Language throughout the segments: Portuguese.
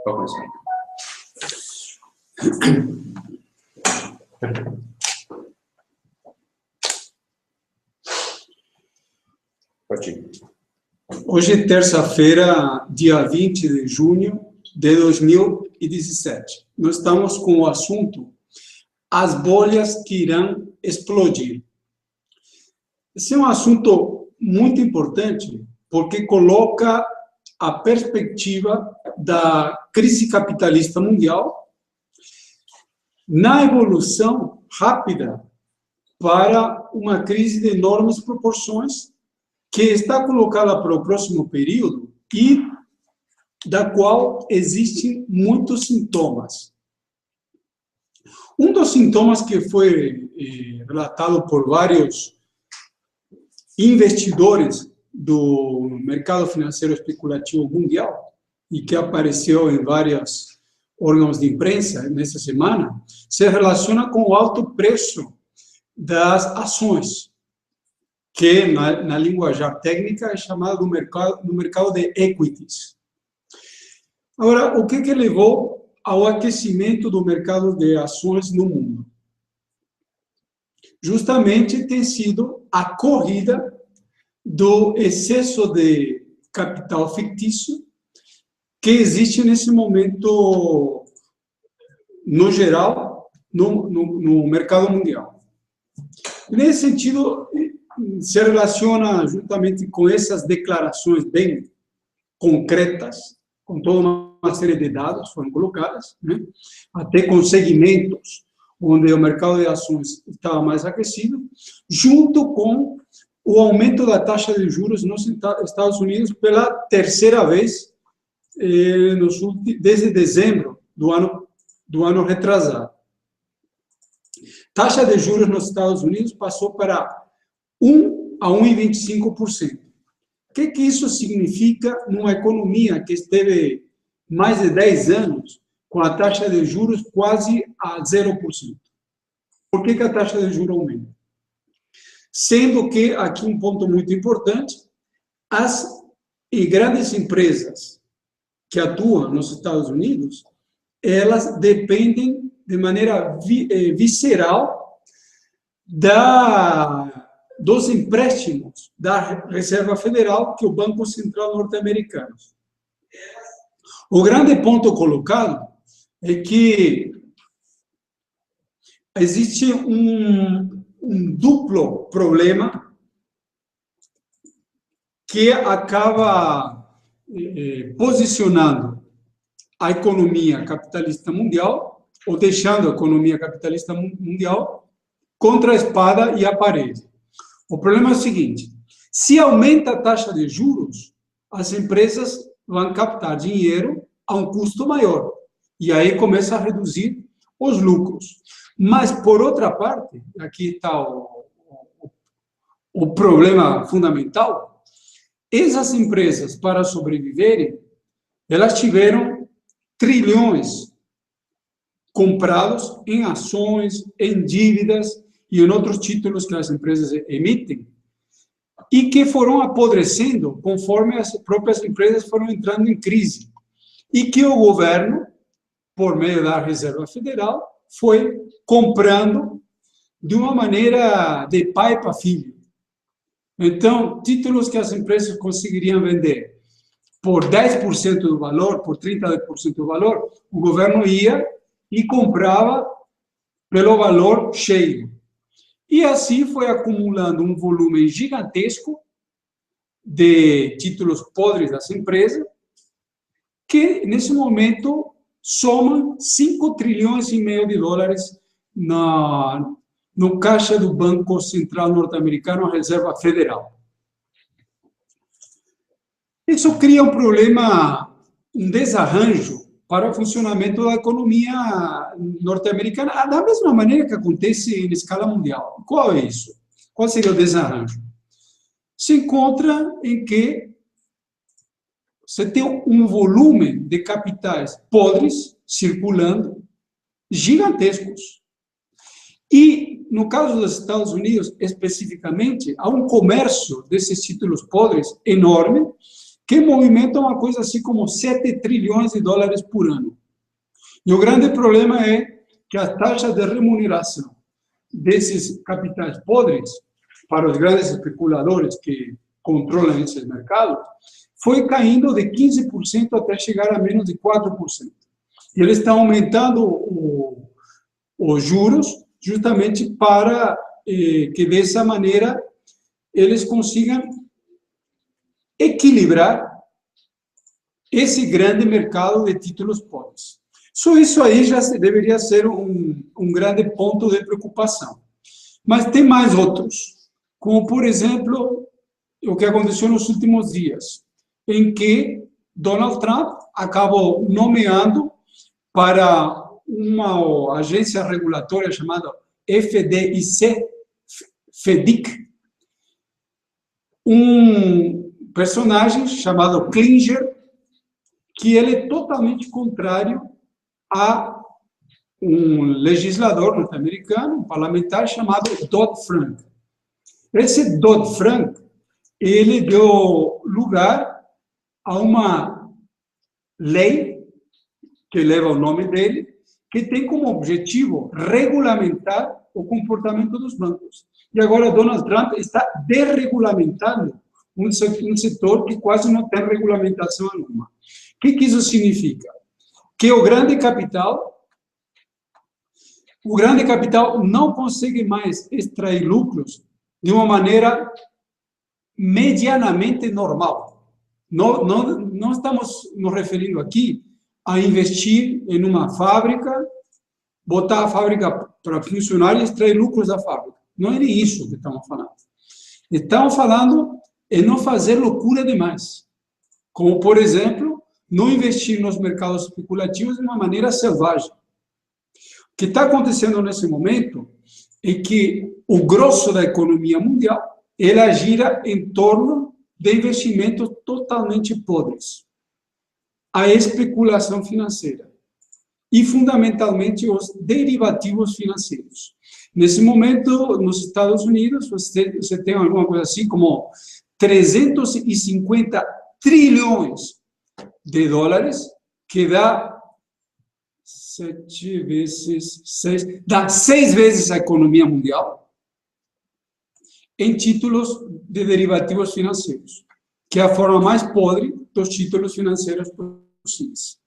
Pode começar. Pode ir. Hoje é terça-feira, dia 20 de junho de 2017. Nós estamos com o assunto as bolhas que irão explodir. Esse é um assunto muito importante porque coloca a perspectiva da crise capitalista mundial na evolução rápida para uma crise de enormes proporções que está colocada para o próximo período e da qual existem muitos sintomas. Um dos sintomas que foi relatado por vários investidores do mercado financeiro especulativo mundial e que apareceu em vários órgãos de imprensa nessa semana, se relaciona com o alto preço das ações, que na linguajar técnica é chamado no mercado de equities. Agora, o que levou ao aquecimento do mercado de ações no mundo? Justamente tem sido a corrida do excesso de capital fictício que existe nesse momento, no geral, no mercado mundial. Nesse sentido, se relaciona juntamente com essas declarações bem concretas, com toda uma série de dados foram colocadas, né? Até com segmentos onde o mercado de ações estava mais aquecido, junto com o aumento da taxa de juros nos Estados Unidos pela terceira vez desde dezembro do ano retrasado. Taxa de juros nos Estados Unidos passou para 1 a 1,25%. O que isso significa numa economia que esteve mais de 10 anos com a taxa de juros quase a 0%? Por que a taxa de juros aumenta? Sendo que, aqui um ponto muito importante, as grandes empresas que atuam nos Estados Unidos, elas dependem de maneira visceral dos empréstimos da Reserva Federal, que é o Banco Central norte-americano. O grande ponto colocado é que existe um duplo problema que acaba posicionando a economia capitalista mundial, ou deixando a economia capitalista mundial contra a espada e a parede. O problema é o seguinte: se aumenta a taxa de juros, as empresas vão captar dinheiro a um custo maior, e aí começa a reduzir os lucros. Mas, por outra parte, aqui está o problema fundamental, essas empresas, para sobreviverem, elas tiveram trilhões comprados em ações, em dívidas e em outros títulos que as empresas emitem, e que foram apodrecendo conforme as próprias empresas foram entrando em crise, e que o governo, por meio da Reserva Federal, foi comprando de uma maneira de pai para filho. Então, títulos que as empresas conseguiriam vender por 10% do valor, por 30% do valor, o governo ia e comprava pelo valor cheio. E assim foi acumulando um volume gigantesco de títulos podres das empresas, que, nesse momento, somam 5,5 trilhões de dólares no caixa do Banco Central norte-americano, a Reserva Federal. Isso cria um problema, um desarranjo para o funcionamento da economia norte-americana, da mesma maneira que acontece em escala mundial. Qual é isso? Qual seria o desarranjo? Se encontra em que você tem um volume de capitais podres circulando, gigantescos. E, no caso dos Estados Unidos, especificamente, há um comércio desses títulos podres enorme, que movimentam uma coisa assim como 7 trilhões de dólares por ano. E o grande problema é que a taxa de remuneração desses capitais podres, para os grandes especuladores que controlam esses mercados, foi caindo de 15% até chegar a menos de 4%. E eles estão aumentando os juros justamente para que, dessa maneira, eles consigam equilibrar esse grande mercado de títulos podres. Só isso aí já deveria ser um grande ponto de preocupação. Mas tem mais outros, como, por exemplo, o que aconteceu nos últimos dias, em que Donald Trump acabou nomeando para uma agência regulatória chamada FDIC, um personagem chamado Klinger, que ele é totalmente contrário a um legislador norte-americano, um parlamentar chamado Dodd-Frank. Esse Dodd-Frank, ele deu lugar a uma lei que leva o nome dele, que tem como objetivo regulamentar o comportamento dos bancos. E agora Donald Trump está desregulamentando um setor que quase não tem regulamentação nenhuma. O que isso significa? Que o grande capital não consegue mais extrair lucros de uma maneira medianamente normal. Não estamos nos referindo aqui a investir em uma fábrica, botar a fábrica para funcionar e extrair lucros da fábrica. Não é isso que estamos falando. Estamos falando em não fazer loucura demais. Como, por exemplo, não investir nos mercados especulativos de uma maneira selvagem. O que está acontecendo nesse momento é que o grosso da economia mundial, ela gira em torno de investimentos totalmente podres. A especulação financeira e, fundamentalmente, os derivativos financeiros. Nesse momento, nos Estados Unidos, você tem alguma coisa assim como 350 trilhões de dólares, que dá 7 vezes 6, dá 6 vezes a economia mundial, em títulos de derivativos financeiros, que é a forma mais podre dos títulos financeiros possíveis.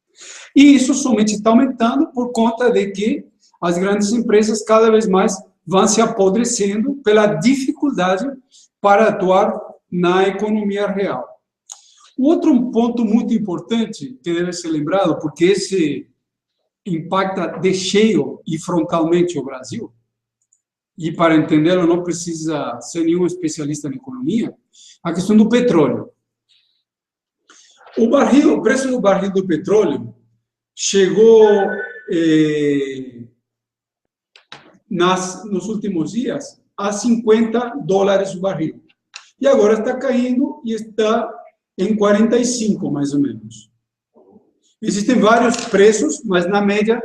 E isso somente está aumentando por conta de que as grandes empresas cada vez mais vão se apodrecendo pela dificuldade para atuar na economia real. Outro ponto muito importante que deve ser lembrado, porque esse impacta de cheio e frontalmente o Brasil, e para entendê-lo não precisa ser nenhum especialista em economia, a questão do petróleo. O preço do barril do petróleo chegou nos últimos dias a 50 dólares o barril. E agora está caindo e está em 45, mais ou menos. Existem vários preços, mas na média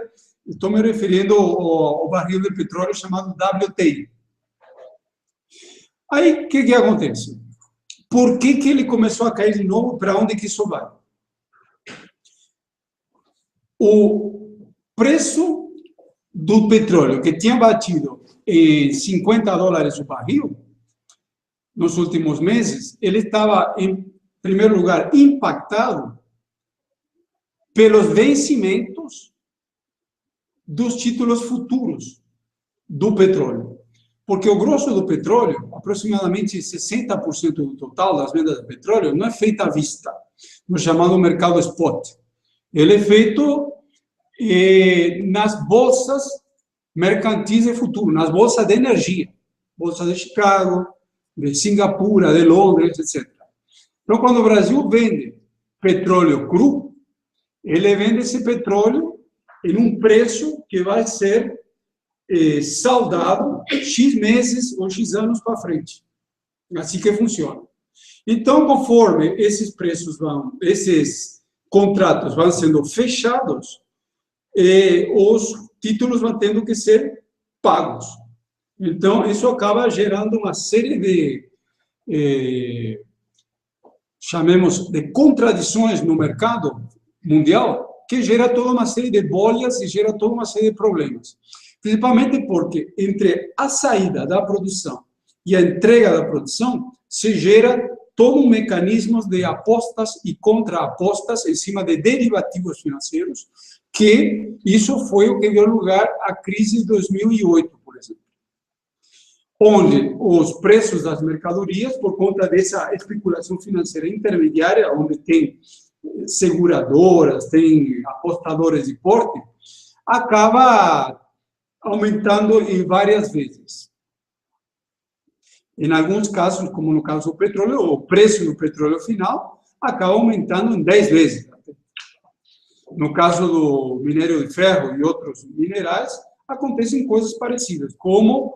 estou me referindo ao barril de petróleo chamado WTI. Aí, o que acontece? Por que ele começou a cair de novo? Para onde que isso vai? O preço do petróleo, que tinha batido em 50 dólares o barril, nos últimos meses, ele estava, em primeiro lugar, impactado pelos vencimentos dos títulos futuros do petróleo. Porque o grosso do petróleo, aproximadamente 60% do total das vendas de petróleo, não é feita à vista, no chamado mercado spot. Ele é feito nas bolsas mercantis de futuro, nas bolsas de energia, bolsa de Chicago, de Singapura, de Londres, etc. Então, quando o Brasil vende petróleo cru, ele vende esse petróleo em um preço que vai ser saldado X meses ou X anos para frente. Assim que funciona. Então, conforme esses contratos vão sendo fechados, os títulos vão tendo que ser pagos. Então, isso acaba gerando uma série chamemos de contradições no mercado mundial, que gera toda uma série de bolhas e gera toda uma série de problemas. Principalmente porque entre a saída da produção e a entrega da produção se gera todo um mecanismo de apostas e contra-apostas em cima de derivativos financeiros, que isso foi o que deu lugar à crise de 2008, por exemplo, onde os preços das mercadorias, por conta dessa especulação financeira intermediária, onde tem seguradoras, tem apostadores de porte, acaba aumentando em várias vezes. Em alguns casos, como no caso do petróleo, o preço do petróleo final acaba aumentando em 10 vezes. No caso do minério de ferro e outros minerais, acontecem coisas parecidas, como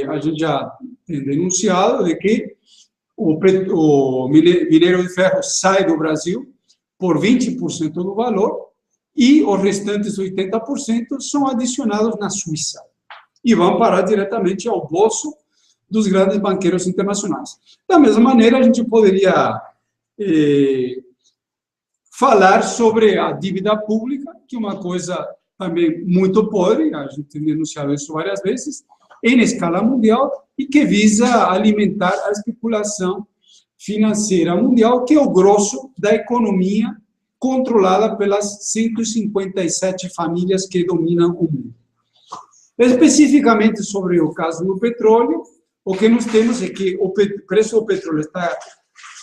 a gente já tem denunciado de que o minério de ferro sai do Brasil por 20% do valor e os restantes 80% são adicionados na Suíça e vão parar diretamente ao bolso dos grandes banqueiros internacionais. Da mesma maneira, a gente poderia falar sobre a dívida pública, que é uma coisa também muito podre, a gente tem denunciado isso várias vezes, em escala mundial, e que visa alimentar a especulação financeira mundial, que é o grosso da economia controlada pelas 157 famílias que dominam o mundo. Especificamente sobre o caso do petróleo, o que nós temos é que o preço do petróleo está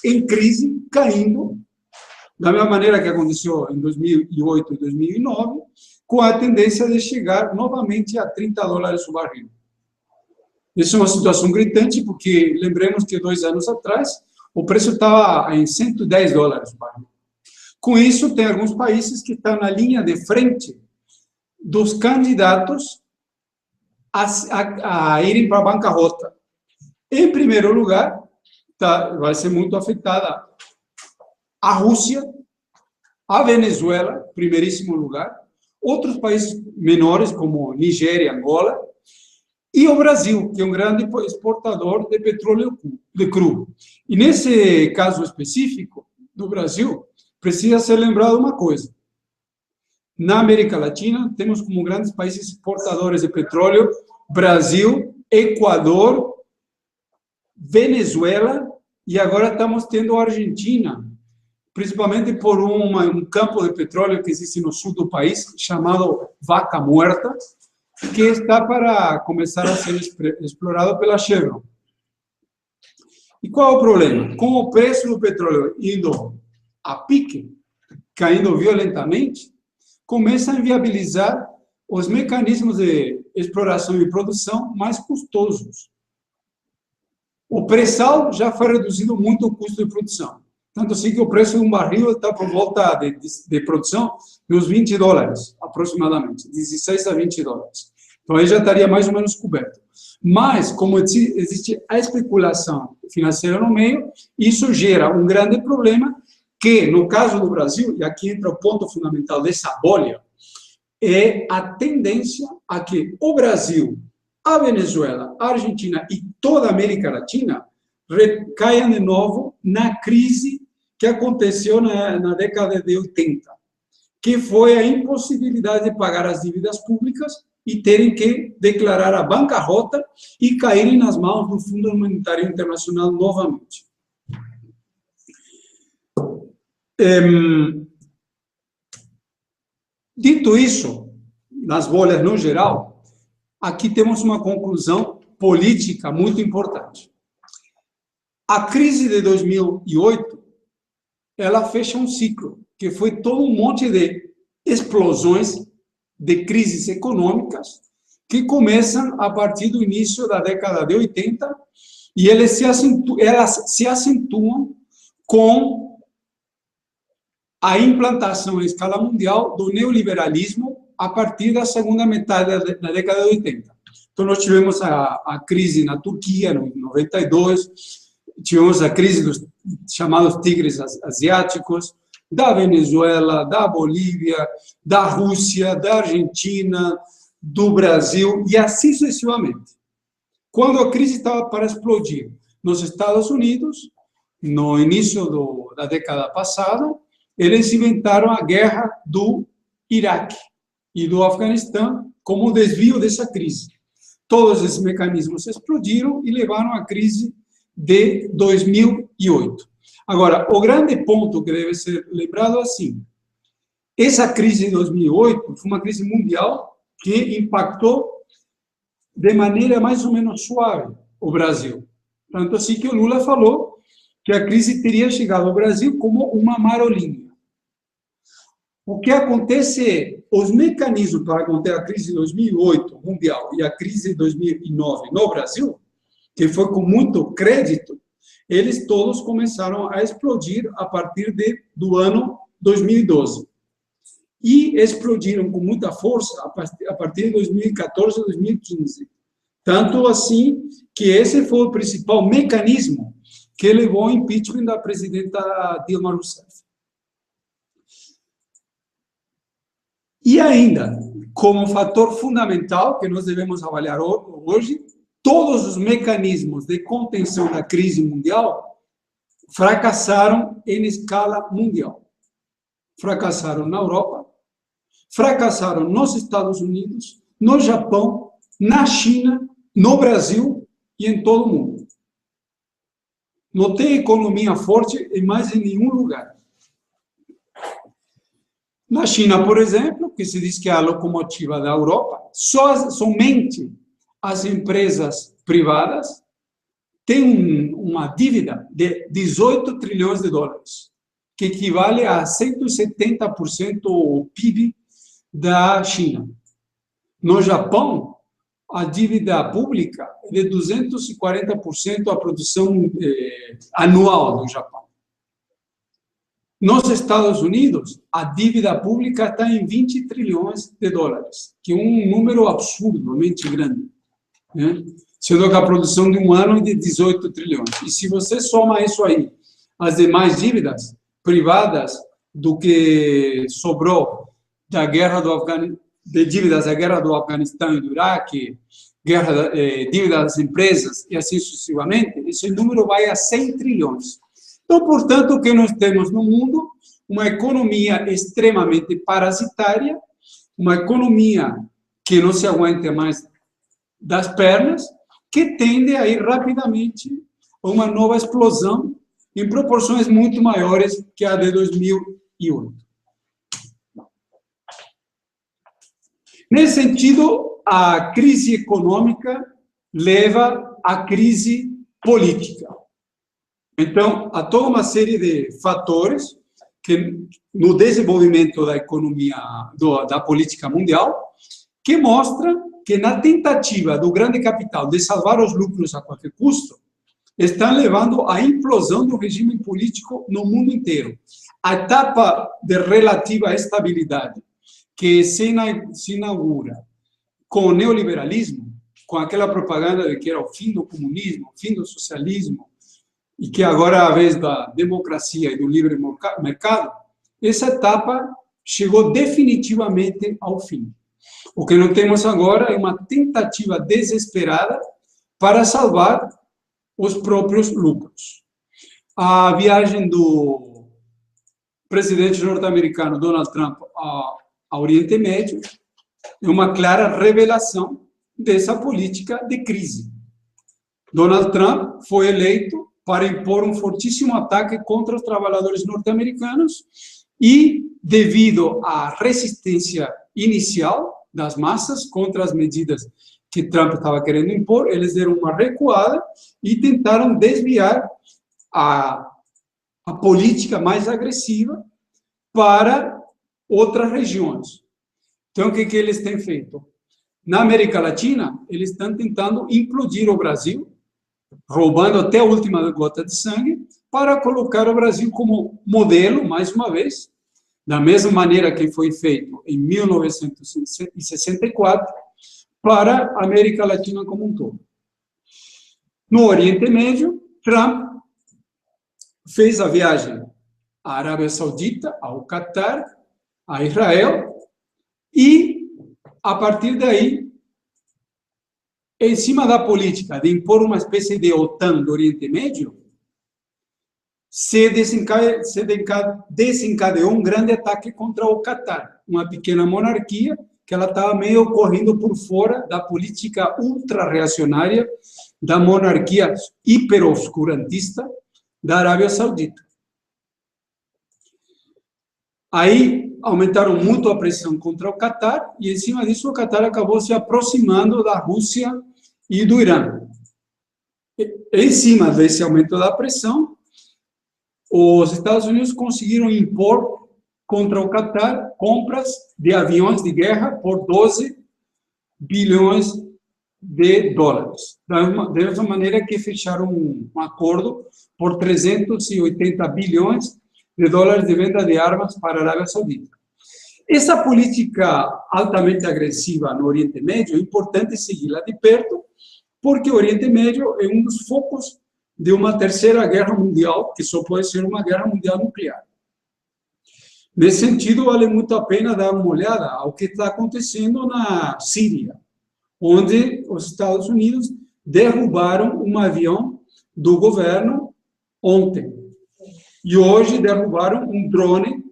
em crise, caindo, da mesma maneira que aconteceu em 2008 e 2009, com a tendência de chegar novamente a $30 o barril. Isso é uma situação gritante, porque lembremos que 2 anos atrás o preço estava em $110 o barril. Com isso, tem alguns países que estão na linha de frente dos candidatos a irem para a bancarrota. Em primeiro lugar, vai ser muito afetada a Rússia, a Venezuela, primeiríssimo lugar, outros países menores, como Nigéria, Angola, e o Brasil, que é um grande exportador de petróleo cru. E nesse caso específico do Brasil, precisa ser lembrado uma coisa. Na América Latina, temos como grandes países exportadores de petróleo Brasil, Equador, Venezuela, e agora estamos tendo a Argentina, principalmente por um campo de petróleo que existe no sul do país, chamado Vaca Muerta, que está para começar a ser explorado pela Chevron. E qual é o problema? Com o preço do petróleo indo a pique, caindo violentamente, começa a inviabilizar os mecanismos de exploração e produção mais custosos. O pré-sal já foi reduzido muito o custo de produção. Tanto assim que o preço de um barril está por volta de produção nos $20, aproximadamente, 16 a $20. Então, aí já estaria mais ou menos coberto. Mas, como existe a especulação financeira no meio, isso gera um grande problema que, no caso do Brasil, e aqui entra o ponto fundamental dessa bolha, é a tendência a que o Brasil, a Venezuela, a Argentina e toda a América Latina recaiam de novo na crise que aconteceu na década de 80, que foi a impossibilidade de pagar as dívidas públicas e terem que declarar a bancarrota e caírem nas mãos do Fundo Monetário Internacional novamente. Dito isso, nas bolhas no geral, aqui temos uma conclusão política muito importante. A crise de 2008, ela fecha um ciclo, que foi todo um monte de explosões de crises econômicas que começam a partir do início da década de 80 e elas se acentuam com a implantação em escala mundial do neoliberalismo a partir da segunda metade da década de 80. Então, nós tivemos a crise na Turquia, em 92, tivemos a crise dos chamados tigres asiáticos, da Venezuela, da Bolívia, da Rússia, da Argentina, do Brasil, e assim sucessivamente. Quando a crise estava para explodir nos Estados Unidos, no início da década passada, eles inventaram a guerra do Iraque e do Afeganistão como desvio dessa crise. Todos esses mecanismos explodiram e levaram à crise de 2008. Agora, o grande ponto que deve ser lembrado é assim: essa crise de 2008 foi uma crise mundial que impactou de maneira mais ou menos suave o Brasil. Tanto assim que o Lula falou que a crise teria chegado ao Brasil como uma marolinha. O que acontece é, os mecanismos para conter a crise de 2008 mundial e a crise de 2009 no Brasil, que foi com muito crédito, eles todos começaram a explodir a partir do ano 2012. E explodiram com muita força a partir de 2014, 2015. Tanto assim que esse foi o principal mecanismo que levou ao impeachment da presidenta Dilma Rousseff. E ainda, como fator fundamental que nós devemos avaliar hoje, todos os mecanismos de contenção da crise mundial fracassaram em escala mundial. Fracassaram na Europa, fracassaram nos Estados Unidos, no Japão, na China, no Brasil e em todo o mundo. Não tem economia forte em mais nenhum lugar. Na China, por exemplo, que se diz que é a locomotiva da Europa, somente as empresas privadas têm uma dívida de 18 trilhões de dólares, que equivale a 170% do PIB da China. No Japão, a dívida pública é de 240% da produção anual do Japão. Nos Estados Unidos, a dívida pública está em 20 trilhões de dólares, que é um número absurdamente grande, né? Sendo que a produção de um ano é de 18 trilhões. E se você soma isso aí, as demais dívidas privadas do que sobrou da guerra do Afeganistão, de dívidas da guerra do Afeganistão e do Iraque, dívidas das empresas e assim sucessivamente, esse número vai a 100 trilhões. Então, portanto, o que nós temos no mundo? Uma economia extremamente parasitária, uma economia que não se aguenta mais das pernas, que tende a ir rapidamente a uma nova explosão em proporções muito maiores que a de 2008. Nesse sentido, a crise econômica leva à crise política. Então, há toda uma série de fatores que, no desenvolvimento da economia, da política mundial, que mostram que, na tentativa do grande capital de salvar os lucros a qualquer custo, estão levando à implosão do regime político no mundo inteiro. A etapa de relativa estabilidade que se inaugura com o neoliberalismo, com aquela propaganda de que era o fim do comunismo, o fim do socialismo, e que agora é a vez da democracia e do livre mercado, essa etapa chegou definitivamente ao fim. O que nós temos agora é uma tentativa desesperada para salvar os próprios lucros. A viagem do presidente norte-americano Donald Trump ao Oriente Médio é uma clara revelação dessa política de crise. Donald Trump foi eleito para impor um fortíssimo ataque contra os trabalhadores norte-americanos e, devido à resistência inicial das massas contra as medidas que Trump estava querendo impor, eles deram uma recuada e tentaram desviar a política mais agressiva para outras regiões. Então, o que eles têm feito? Na América Latina, eles estão tentando implodir o Brasil, roubando até a última gota de sangue, para colocar o Brasil como modelo, mais uma vez, da mesma maneira que foi feito em 1964, para a América Latina como um todo. No Oriente Médio, Trump fez a viagem à Arábia Saudita, ao Catar, a Israel, e, a partir daí, em cima da política de impor uma espécie de OTAN do Oriente Médio, se desencadeou um grande ataque contra o Catar, uma pequena monarquia que ela estava meio correndo por fora da política ultra-reacionária da monarquia hiper-obscurantista da Arábia Saudita. Aí aumentaram muito a pressão contra o Catar e, em cima disso, o Catar acabou se aproximando da Rússia e do Irã. Em cima desse aumento da pressão, os Estados Unidos conseguiram impor contra o Catar compras de aviões de guerra por 12 bilhões de dólares. Da mesma maneira que fecharam um acordo por 380 bilhões de dólares de venda de armas para a Arábia Saudita. Essa política altamente agressiva no Oriente Médio é importante segui-la de perto, porque o Oriente Médio é um dos focos de uma terceira guerra mundial, que só pode ser uma guerra mundial nuclear. Nesse sentido, vale muito a pena dar uma olhada ao que está acontecendo na Síria, onde os Estados Unidos derrubaram um avião do governo ontem. E hoje derrubaram um drone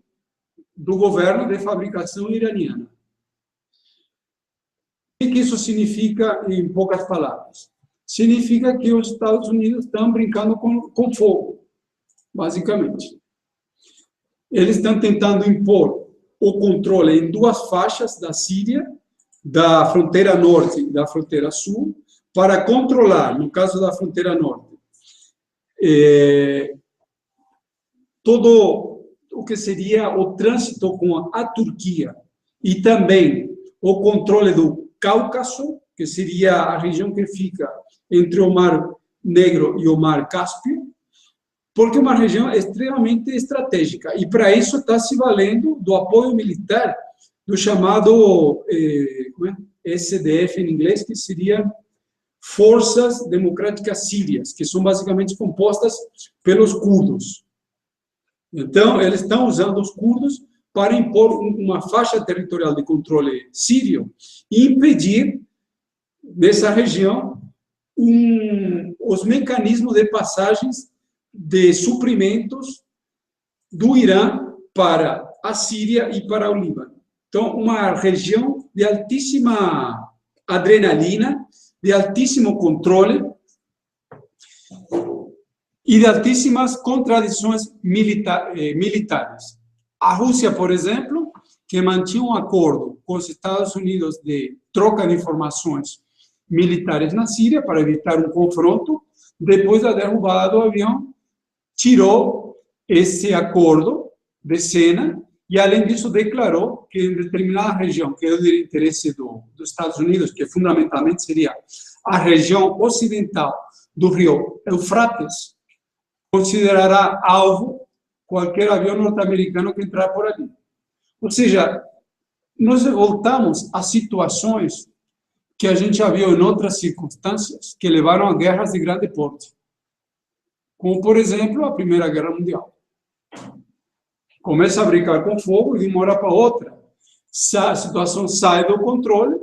do governo de fabricação iraniana. O que isso significa, em poucas palavras? Significa que os Estados Unidos estão brincando com fogo, basicamente. Eles estão tentando impor o controle em duas faixas da Síria, da fronteira norte e da fronteira sul, para controlar, no caso da fronteira norte, todo o que seria o trânsito com a Turquia e também o controle do Cáucaso, que seria a região que fica entre o Mar Negro e o Mar Cáspio, porque é uma região extremamente estratégica. E para isso está se valendo do apoio militar do chamado SDF em inglês, que seria Forças Democráticas Sírias, que são basicamente compostas pelos curdos. Então, eles estão usando os curdos para impor uma faixa territorial de controle sírio e impedir, nessa região, os mecanismos de passagens de suprimentos do Irã para a Síria e para o Líbano. Então, uma região de altíssima adrenalina, de altíssimo controle e de altíssimas contradições militares. A Rússia, por exemplo, que mantinha um acordo com os Estados Unidos de troca de informações militares na Síria para evitar um confronto, depois da derrubada do avião, tirou esse acordo de cena e, além disso, declarou que em determinada região, que é de interesse dos Estados Unidos, que fundamentalmente seria a região ocidental do rio Eufrates, considerará alvo qualquer avião norte-americano que entrar por ali. Ou seja, nós voltamos a situações que a gente já viu em outras circunstâncias que levaram a guerras de grande porte, como, por exemplo, a Primeira Guerra Mundial. Começa a brincar com fogo e de uma hora para outra a situação sai do controle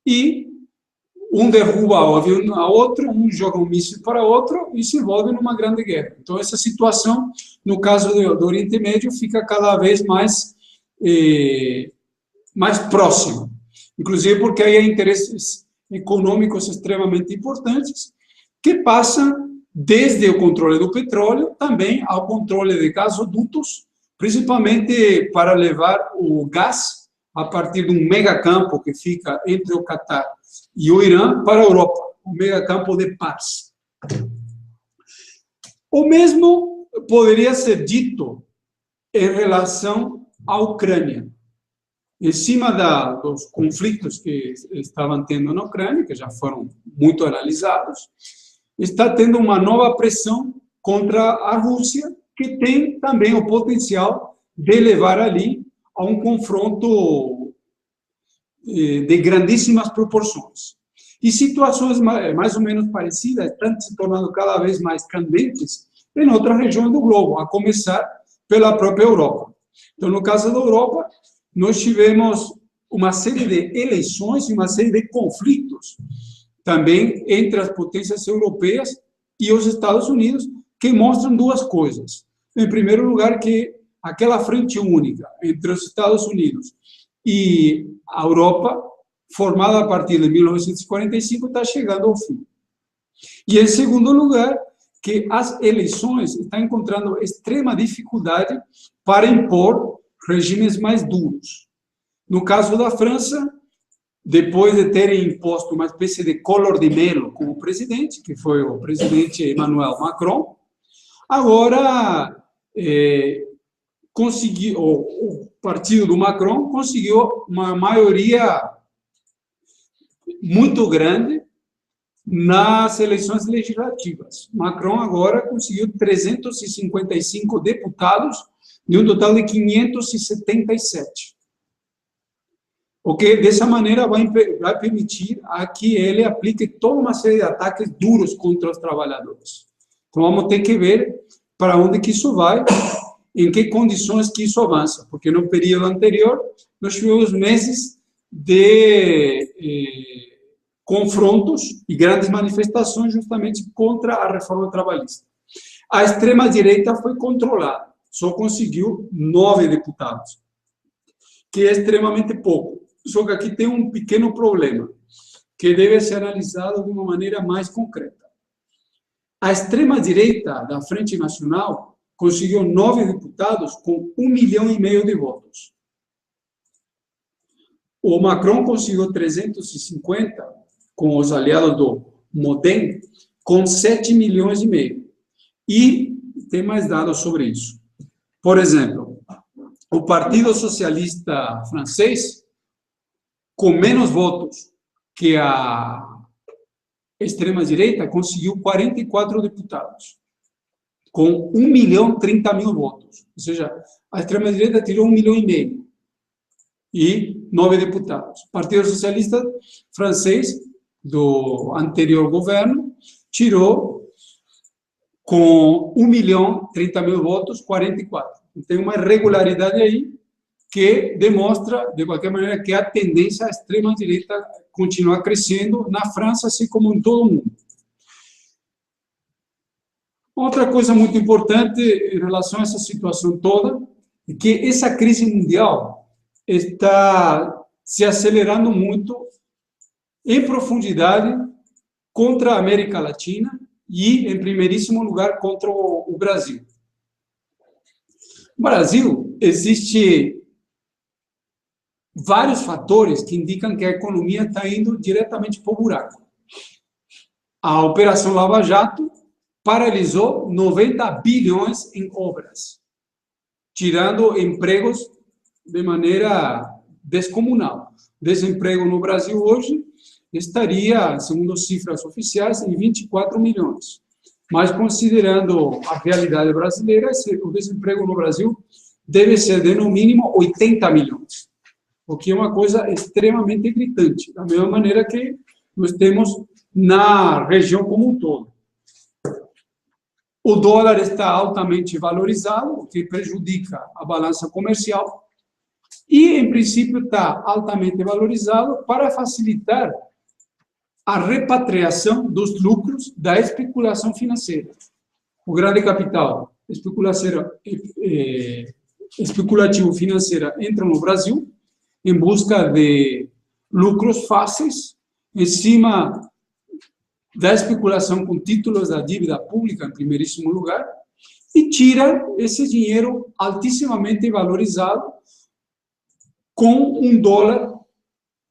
e um derruba o avião a outro, um joga um míssil para outro e se envolve numa grande guerra. Então, essa situação, no caso do Oriente Médio, fica cada vez mais próxima. Inclusive porque aí há interesses econômicos extremamente importantes que passam desde o controle do petróleo também ao controle de gasodutos, principalmente para levar o gás a partir de um megacampo que fica entre o Catar e o Irã para a Europa, um megacampo de paz. O mesmo poderia ser dito em relação à Ucrânia. Em cima dos conflitos que estavam tendo na Ucrânia, que já foram muito analisados, está tendo uma nova pressão contra a Rússia, que tem também o potencial de levar ali a um confronto de grandíssimas proporções. E situações mais ou menos parecidas estão se tornando cada vez mais candentes em outras regiões do globo, a começar pela própria Europa. Então, no caso da Europa, nós tivemos uma série de eleições e uma série de conflitos também entre as potências europeias e os Estados Unidos, que mostram duas coisas. em primeiro lugar, que aquela frente única entre os Estados Unidos e a Europa, formada a partir de 1945, está chegando ao fim. E, em segundo lugar, que as eleições estão encontrando extrema dificuldade para impor regimes mais duros. No caso da França, depois de terem imposto uma espécie de Collor de Mello como presidente, que foi o presidente Emmanuel Macron, agora o partido do Macron conseguiu uma maioria muito grande nas eleições legislativas. Macron agora conseguiu 355 deputados de um total de 577. O que, dessa maneira, vai permitir a que ele aplique toda uma série de ataques duros contra os trabalhadores. Então, vamos ter que ver para onde que isso vai, em que condições que isso avança, porque no período anterior nós tivemos meses de confrontos e grandes manifestações justamente contra a reforma trabalhista. A extrema-direita foi controlada, só conseguiu 9 deputados, que é extremamente pouco. Só que aqui tem um pequeno problema, que deve ser analisado de uma maneira mais concreta. A extrema-direita da Frente Nacional conseguiu 9 deputados com 1,5 milhão de votos. O Macron conseguiu 350, com os aliados do Modem, com 7,5 milhões. E tem mais dados sobre isso. Por exemplo, o Partido Socialista Francês, com menos votos que a extrema-direita, conseguiu 44 deputados, com 1,030,000 votos. Ou seja, a extrema-direita tirou 1,5 milhão e 9 deputados. O Partido Socialista Francês, do anterior governo, tirou, com 1,030,000 votos, 44. Tem uma irregularidade aí que demonstra, de qualquer maneira, que a tendência à extrema-direita continua crescendo na França, assim como em todo o mundo. Outra coisa muito importante em relação a essa situação toda é que essa crise mundial está se acelerando muito em profundidade contra a América Latina e, em primeiríssimo lugar, contra o Brasil. No Brasil, existe vários fatores que indicam que a economia está indo diretamente para o buraco. A Operação Lava Jato paralisou 90 bilhões em obras, tirando empregos de maneira descomunal. Desemprego no Brasil hoje estaria, segundo cifras oficiais, em 24 milhões. Mas, considerando a realidade brasileira, o desemprego no Brasil deve ser de, no mínimo, 80 milhões. O que é uma coisa extremamente gritante, da mesma maneira que nós temos na região como um todo. O dólar está altamente valorizado, o que prejudica a balança comercial, e, em princípio, está altamente valorizado para facilitar a repatriação dos lucros da especulação financeira. O grande capital especulativo financeiro entra no Brasil em busca de lucros fáceis em cima da especulação com títulos da dívida pública, em primeiríssimo lugar, e tira esse dinheiro altissimamente valorizado com um dólar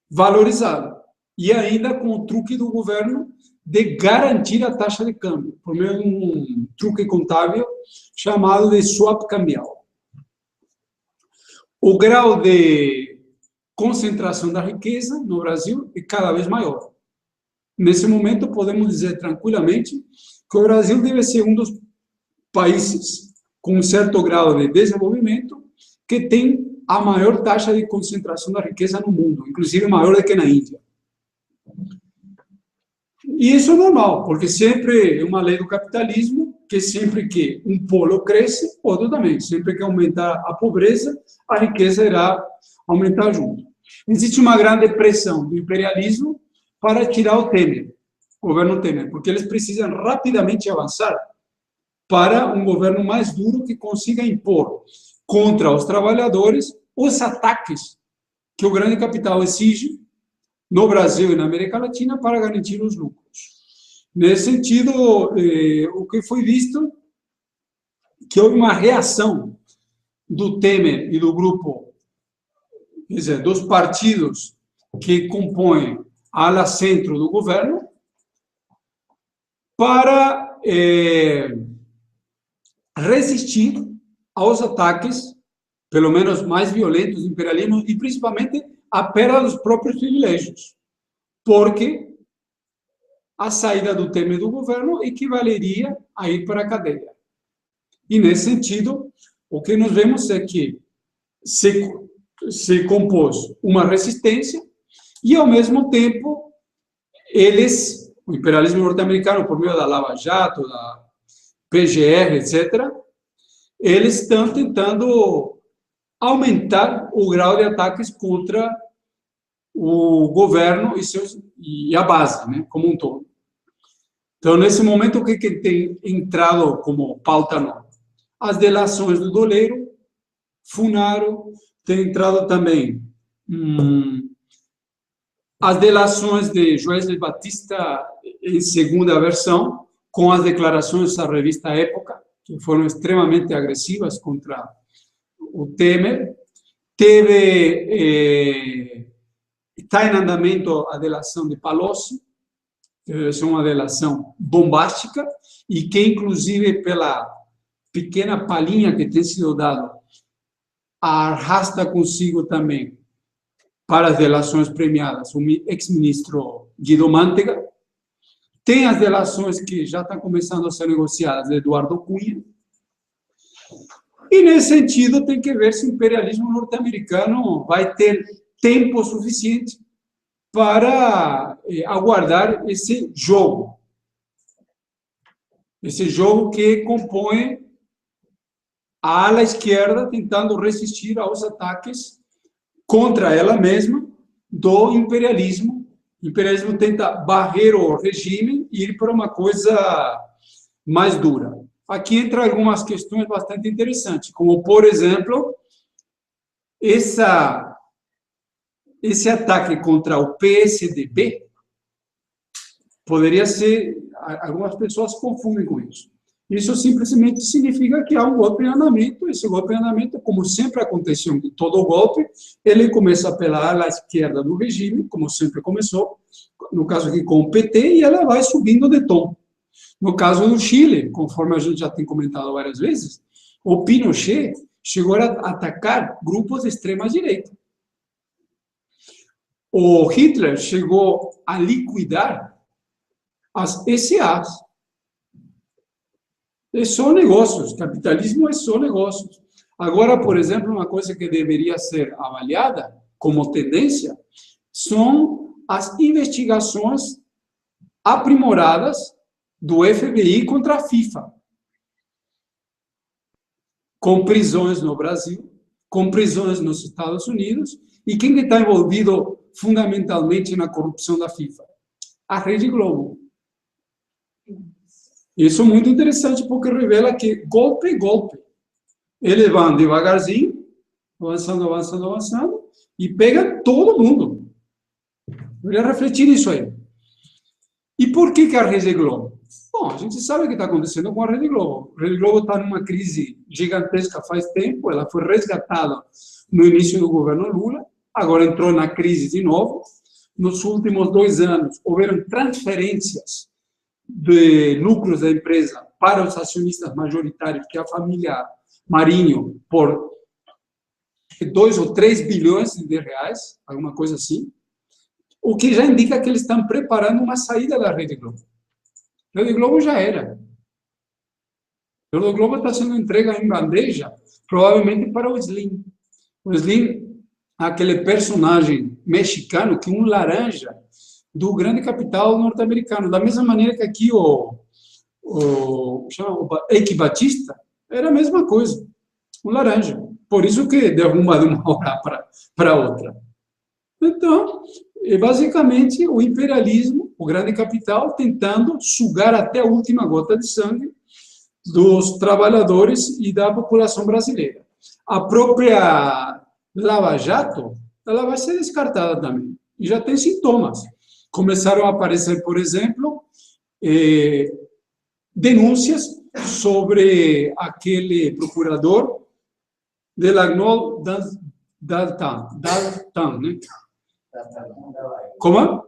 valorizado. E ainda com o truque do governo de garantir a taxa de câmbio, por meio de um truque contábil chamado de swap cambial. O grau de concentração da riqueza no Brasil é cada vez maior. Nesse momento, podemos dizer tranquilamente que o Brasil deve ser um dos países com um certo grau de desenvolvimento que tem a maior taxa de concentração da riqueza no mundo, inclusive maior do que na Índia. E isso é normal, porque sempre é uma lei do capitalismo que sempre que um polo cresce, o outro também. Sempre que aumentar a pobreza, a riqueza irá aumentar junto. Existe uma grande pressão do imperialismo para tirar o Temer, o governo Temer, porque eles precisam rapidamente avançar para um governo mais duro que consiga impor contra os trabalhadores os ataques que o grande capital exige no Brasil e na América Latina para garantir os lucros. Nesse sentido, o que foi visto que houve uma reação do Temer e do grupo, quer dizer, dos partidos que compõem a ala centro do governo, para resistir aos ataques, pelo menos mais violentos, do imperialismo e principalmente a perda dos próprios privilégios, porque a saída do Temer do governo equivaleria a ir para a cadeia. E, nesse sentido, o que nós vemos é que se compôs uma resistência e, ao mesmo tempo, o imperialismo norte-americano, por meio da Lava Jato, da PGR, etc., eles estão tentando aumentar o grau de ataques contra o governo e a base, né, como um todo. Então, nesse momento, o que tem entrado como pauta nova? As delações do Doleiro, Funaro, tem entrado também as delações de Joesley Batista em segunda versão, com as declarações da revista Época, que foram extremamente agressivas contra o Temer. Está em andamento a delação de Palocci, que deve ser uma delação bombástica, e que, inclusive, pela pequena palhinha que tem sido dada, arrasta consigo também para as delações premiadas o ex-ministro Guido Mantega. Tem as delações que já estão começando a ser negociadas de Eduardo Cunha. E, nesse sentido, tem que ver se o imperialismo norte-americano vai ter tempo suficiente para aguardar esse jogo. Esse jogo que compõe a ala esquerda tentando resistir aos ataques contra ela mesma do imperialismo. O imperialismo tenta barrer o regime e ir para uma coisa mais dura. Aqui entram algumas questões bastante interessantes, como, por exemplo, esse ataque contra o PSDB poderia ser... Algumas pessoas confundem com isso. Isso simplesmente significa que há um golpe em andamento. Esse golpe em andamento, como sempre aconteceu em todo golpe, ele começa pela ala esquerda do regime, como sempre começou, no caso aqui com o PT, e ela vai subindo de tom. No caso do Chile, conforme a gente já tem comentado várias vezes, o Pinochet chegou a atacar grupos de extrema-direita. O Hitler chegou a liquidar as SAs. É só negócios, capitalismo é só negócios. Agora, por exemplo, uma coisa que deveria ser avaliada como tendência são as investigações aprimoradas do FBI contra a FIFA, com prisões no Brasil, com prisões nos Estados Unidos, e quem está envolvido fundamentalmente na corrupção da FIFA? A Rede Globo. Isso é muito interessante, porque revela que golpe é golpe. Eles vão devagarzinho, avançando, e pegam todo mundo. Deveria refletir isso aí. E por que a Rede Globo? Bom, a gente sabe o que está acontecendo com a Rede Globo. A Rede Globo está numa crise gigantesca faz tempo, ela foi resgatada no início do governo Lula, agora entrou na crise de novo. Nos últimos 2 anos, houveram transferências de lucros da empresa para os acionistas majoritários, que é a família Marinho, por 2 ou 3 bilhões de reais, alguma coisa assim, o que já indica que eles estão preparando uma saída da Rede Globo. A Rede Globo já era. A Rede Globo está sendo entregue em bandeja, provavelmente para o Slim. O Slim, aquele personagem mexicano, que é um laranja do grande capital norte-americano. Da mesma maneira que aqui o Eike Batista era a mesma coisa, um laranja. Por isso que derruba de uma hora para outra. Então, é basicamente o imperialismo, o grande capital, tentando sugar até a última gota de sangue dos trabalhadores e da população brasileira. A própria Lava Jato, ela vai ser descartada também. E já tem sintomas. Começaram a aparecer, por exemplo, denúncias sobre aquele procurador Delagnol Daltan, né? Como?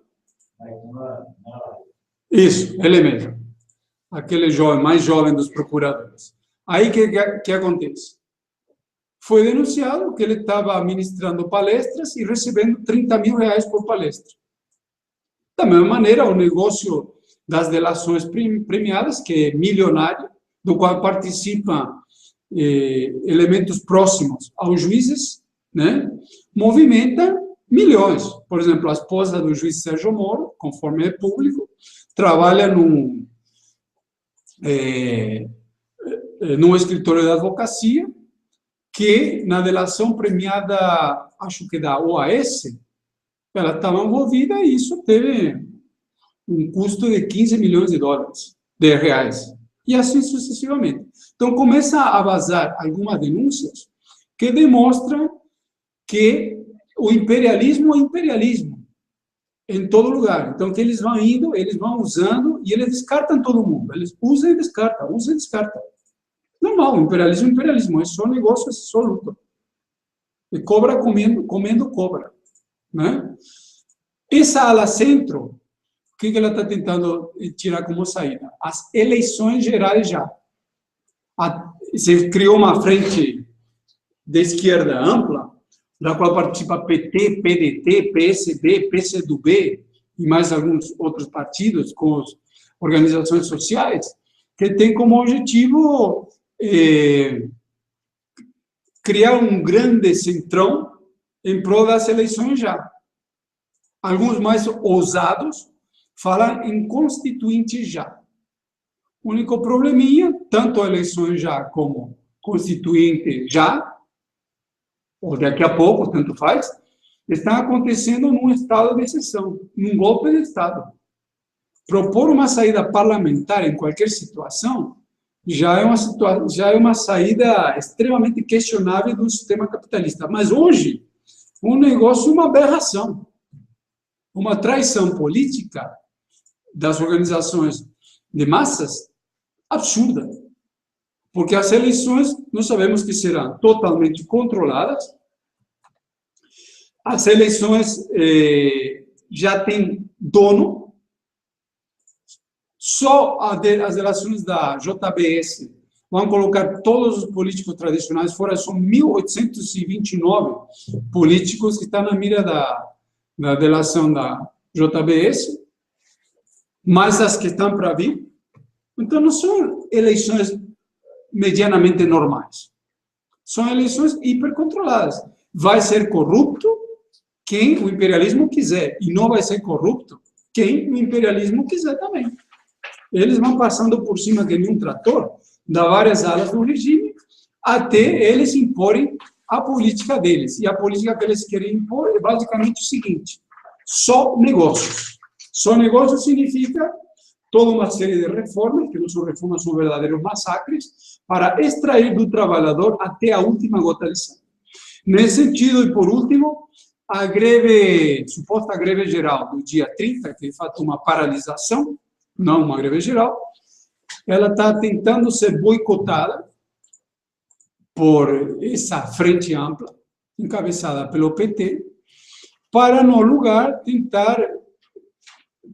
Isso, ele mesmo. Aquele jovem, mais jovem dos procuradores. Aí, que acontece? Foi denunciado que ele estava ministrando palestras e recebendo R$ 30.000 por palestra. Da mesma maneira, o negócio das delações premiadas, que é milionário, do qual participam elementos próximos aos juízes, né, movimenta milhões. Por exemplo, a esposa do juiz Sérgio Moro, conforme é público, trabalha num escritório de advocacia que, na delação premiada, acho que da OAS, ela estava envolvida e isso teve um custo de US$ 15 milhões de reais. E assim sucessivamente. Então, começa a vazar algumas denúncias que demonstram que o imperialismo é imperialismo em todo lugar. Então, que eles vão indo, eles vão usando e eles descartam todo mundo. Eles usam e descartam, usam e descartam. Normal, imperialismo é imperialismo, é só negócio, é só luta. E cobra comendo cobra. Né? Essa ala centro, o que ela está tentando tirar como saída? As eleições gerais já. Se criou uma frente de esquerda ampla, da qual participa PT, PDT, PSD, PCdoB e mais alguns outros partidos com as organizações sociais, que tem como objetivo criar um grande centrão em prol das eleições já. Alguns mais ousados falam em constituinte já. O único probleminha, tanto eleições já como constituinte já, ou daqui a pouco, tanto faz, está acontecendo num estado de exceção, num golpe de Estado. Propor uma saída parlamentar em qualquer situação já é uma saída extremamente questionável do sistema capitalista. Mas hoje, o negócio é uma aberração, uma traição política das organizações de massas absurda. Porque as eleições, nós sabemos que serão totalmente controladas. As eleições já têm dono. Só as eleições da JBS vão colocar todos os políticos tradicionais fora. São 1.829 políticos que estão na mira da delação da JBS, mais as que estão para vir. Então, não são eleições medianamente normais. São eleições hipercontroladas. Vai ser corrupto quem o imperialismo quiser, e não vai ser corrupto quem o imperialismo quiser também. Eles vão passando por cima de nenhum trator, das várias alas do regime, até eles imporem a política deles. E a política que eles querem impor é basicamente o seguinte: só negócios. Só negócios significa toda uma série de reformas, que não são reformas, são verdadeiros massacres, para extrair do trabalhador até a última gota de sangue. Nesse sentido, e por último, a greve, suposta greve geral do dia 30, que de fato é uma paralisação, não uma greve geral, ela está tentando ser boicotada por essa frente ampla, encabeçada pelo PT, para, no lugar, tentar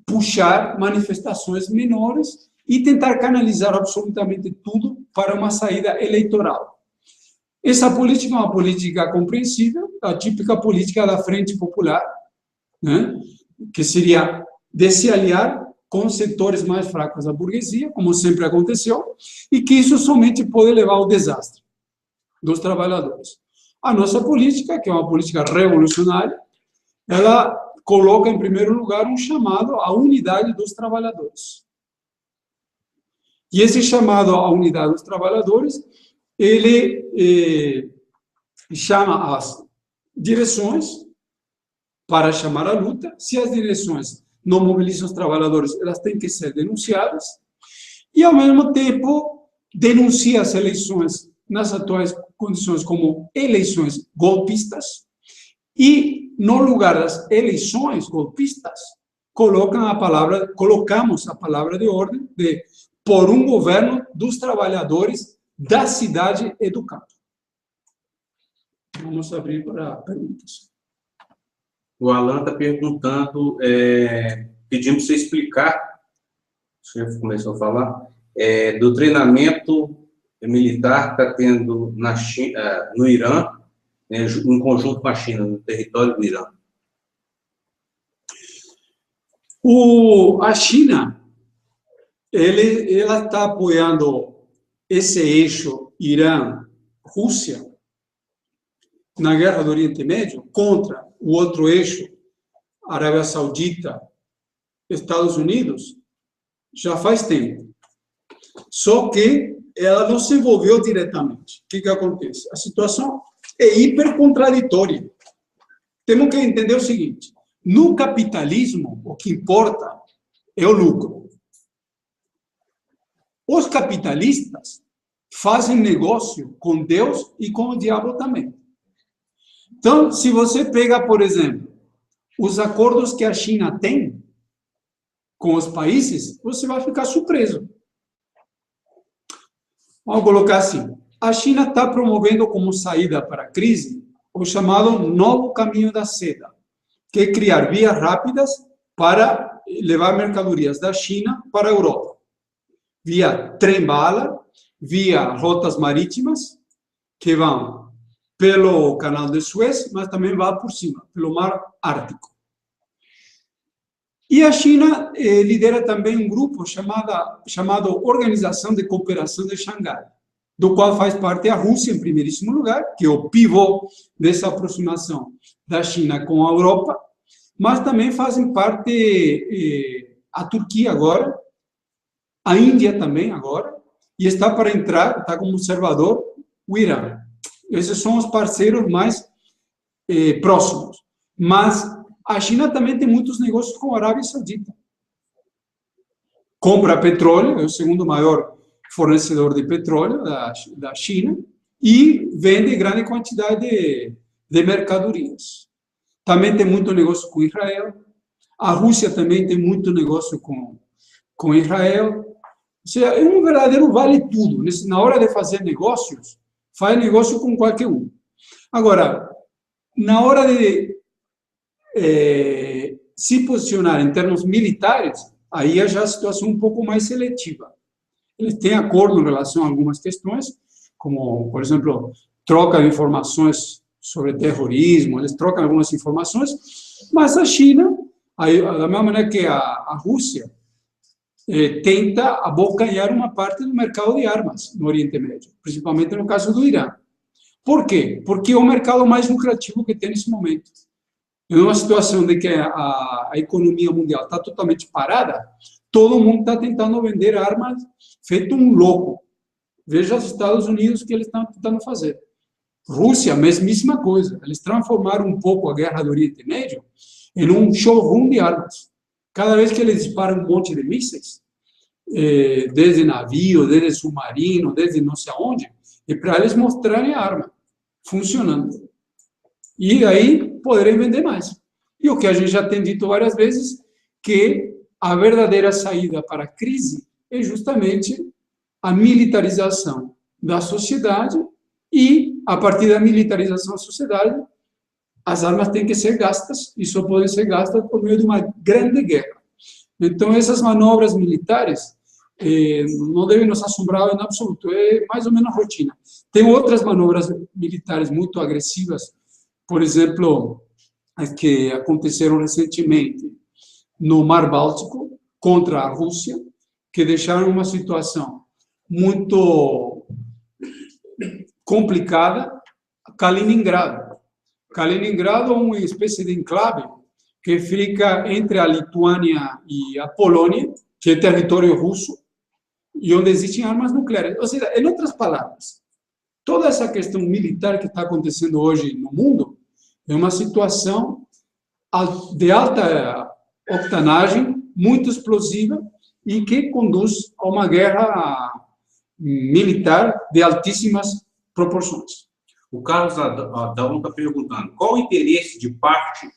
puxar manifestações menores e tentar canalizar absolutamente tudo para uma saída eleitoral. Essa política é uma política compreensível, a típica política da Frente Popular, né, que seria de se aliar com setores mais fracos da burguesia, como sempre aconteceu, e que isso somente pode levar ao desastre dos trabalhadores. A nossa política, que é uma política revolucionária, ela coloca, em primeiro lugar, um chamado à unidade dos trabalhadores. E esse chamado à unidade dos trabalhadores, ele chama as direções para chamar a luta. Se as direções não mobilizam os trabalhadores, elas têm que ser denunciadas. E, ao mesmo tempo, denuncia as eleições nas atuais condições como eleições golpistas e, no lugar das eleições golpistas, colocamos a palavra de ordem de por um governo dos trabalhadores da cidade e do campo. Vamos abrir para perguntas. O Alan está perguntando, pedindo para você explicar, o chefe começou a falar, do treinamento militar que está tendo na China, no Irã, em conjunto com a China, no território do Irã. A China, ela está apoiando esse eixo Irã-Rússia na guerra do Oriente Médio contra o outro eixo, Arábia Saudita, Estados Unidos, já faz tempo. Só que ela não se envolveu diretamente. O que acontece? A situação é hipercontraditória. Temos que entender o seguinte: no capitalismo, o que importa é o lucro. Os capitalistas fazem negócio com Deus e com o diabo também. Então, se você pega, por exemplo, os acordos que a China tem com os países, você vai ficar surpreso. Vamos colocar assim: a China está promovendo como saída para a crise o chamado novo caminho da seda, que é criar vias rápidas para levar mercadorias da China para a Europa, via trem-bala, via rotas marítimas, que vão pelo canal de Suez, mas também vão por cima, pelo mar Ártico. E a China lidera também um grupo chamado Organização de Cooperação de Xangai, do qual faz parte a Rússia, em primeiríssimo lugar, que é o pivô dessa aproximação da China com a Europa, mas também fazem parte a Turquia agora, a Índia também agora, e está para entrar, está como observador, o Irã. Esses são os parceiros mais próximos. Mas a China também tem muitos negócios com a Arábia Saudita. Compra petróleo, é o segundo maior fornecedor de petróleo da China, e vende grande quantidade de mercadorias. Também tem muito negócio com Israel. A Rússia também tem muito negócio com Israel. Ou seja, é um verdadeiro vale tudo. Na hora de fazer negócios, faz negócio com qualquer um. Agora, na hora de se posicionar em termos militares, aí é já a situação um pouco mais seletiva. Eles têm acordo em relação a algumas questões, como, por exemplo, troca de informações sobre terrorismo, eles trocam algumas informações, mas a China, aí, da mesma maneira que a Rússia, tenta abocanhar uma parte do mercado de armas no Oriente Médio, principalmente no caso do Irã. Por quê? Porque é o mercado mais lucrativo que tem nesse momento. Em uma situação de que a economia mundial está totalmente parada, todo mundo está tentando vender armas feito um louco. Veja os Estados Unidos o que eles estão tentando fazer. Rússia, mesmíssima coisa. Eles transformaram um pouco a guerra do Oriente Médio em um showroom de armas. Cada vez que eles disparam um monte de mísseis, desde navio, desde submarino, desde não sei aonde, é para eles mostrarem a arma funcionando. E aí poderem vender mais. E o que a gente já tem dito várias vezes, que a verdadeira saída para a crise é justamente a militarização da sociedade e, a partir da militarização da sociedade, as armas têm que ser gastas e só podem ser gastas por meio de uma grande guerra. Então, essas manobras militares não devem nos assombrar em absoluto, é mais ou menos rotina. Tem outras manobras militares muito agressivas, por exemplo, as que aconteceram recentemente no Mar Báltico contra a Rússia, que deixaram uma situação muito complicada. Kaliningrado. Kaliningrado é uma espécie de enclave que fica entre a Lituânia e a Polônia, que é território russo, e onde existem armas nucleares. Ou seja, em outras palavras, toda essa questão militar que está acontecendo hoje no mundo é uma situação de alta octanagem, muito explosiva, e que conduz a uma guerra militar de altíssimas proporções. O Carlos Adão está perguntando, qual o interesse de parte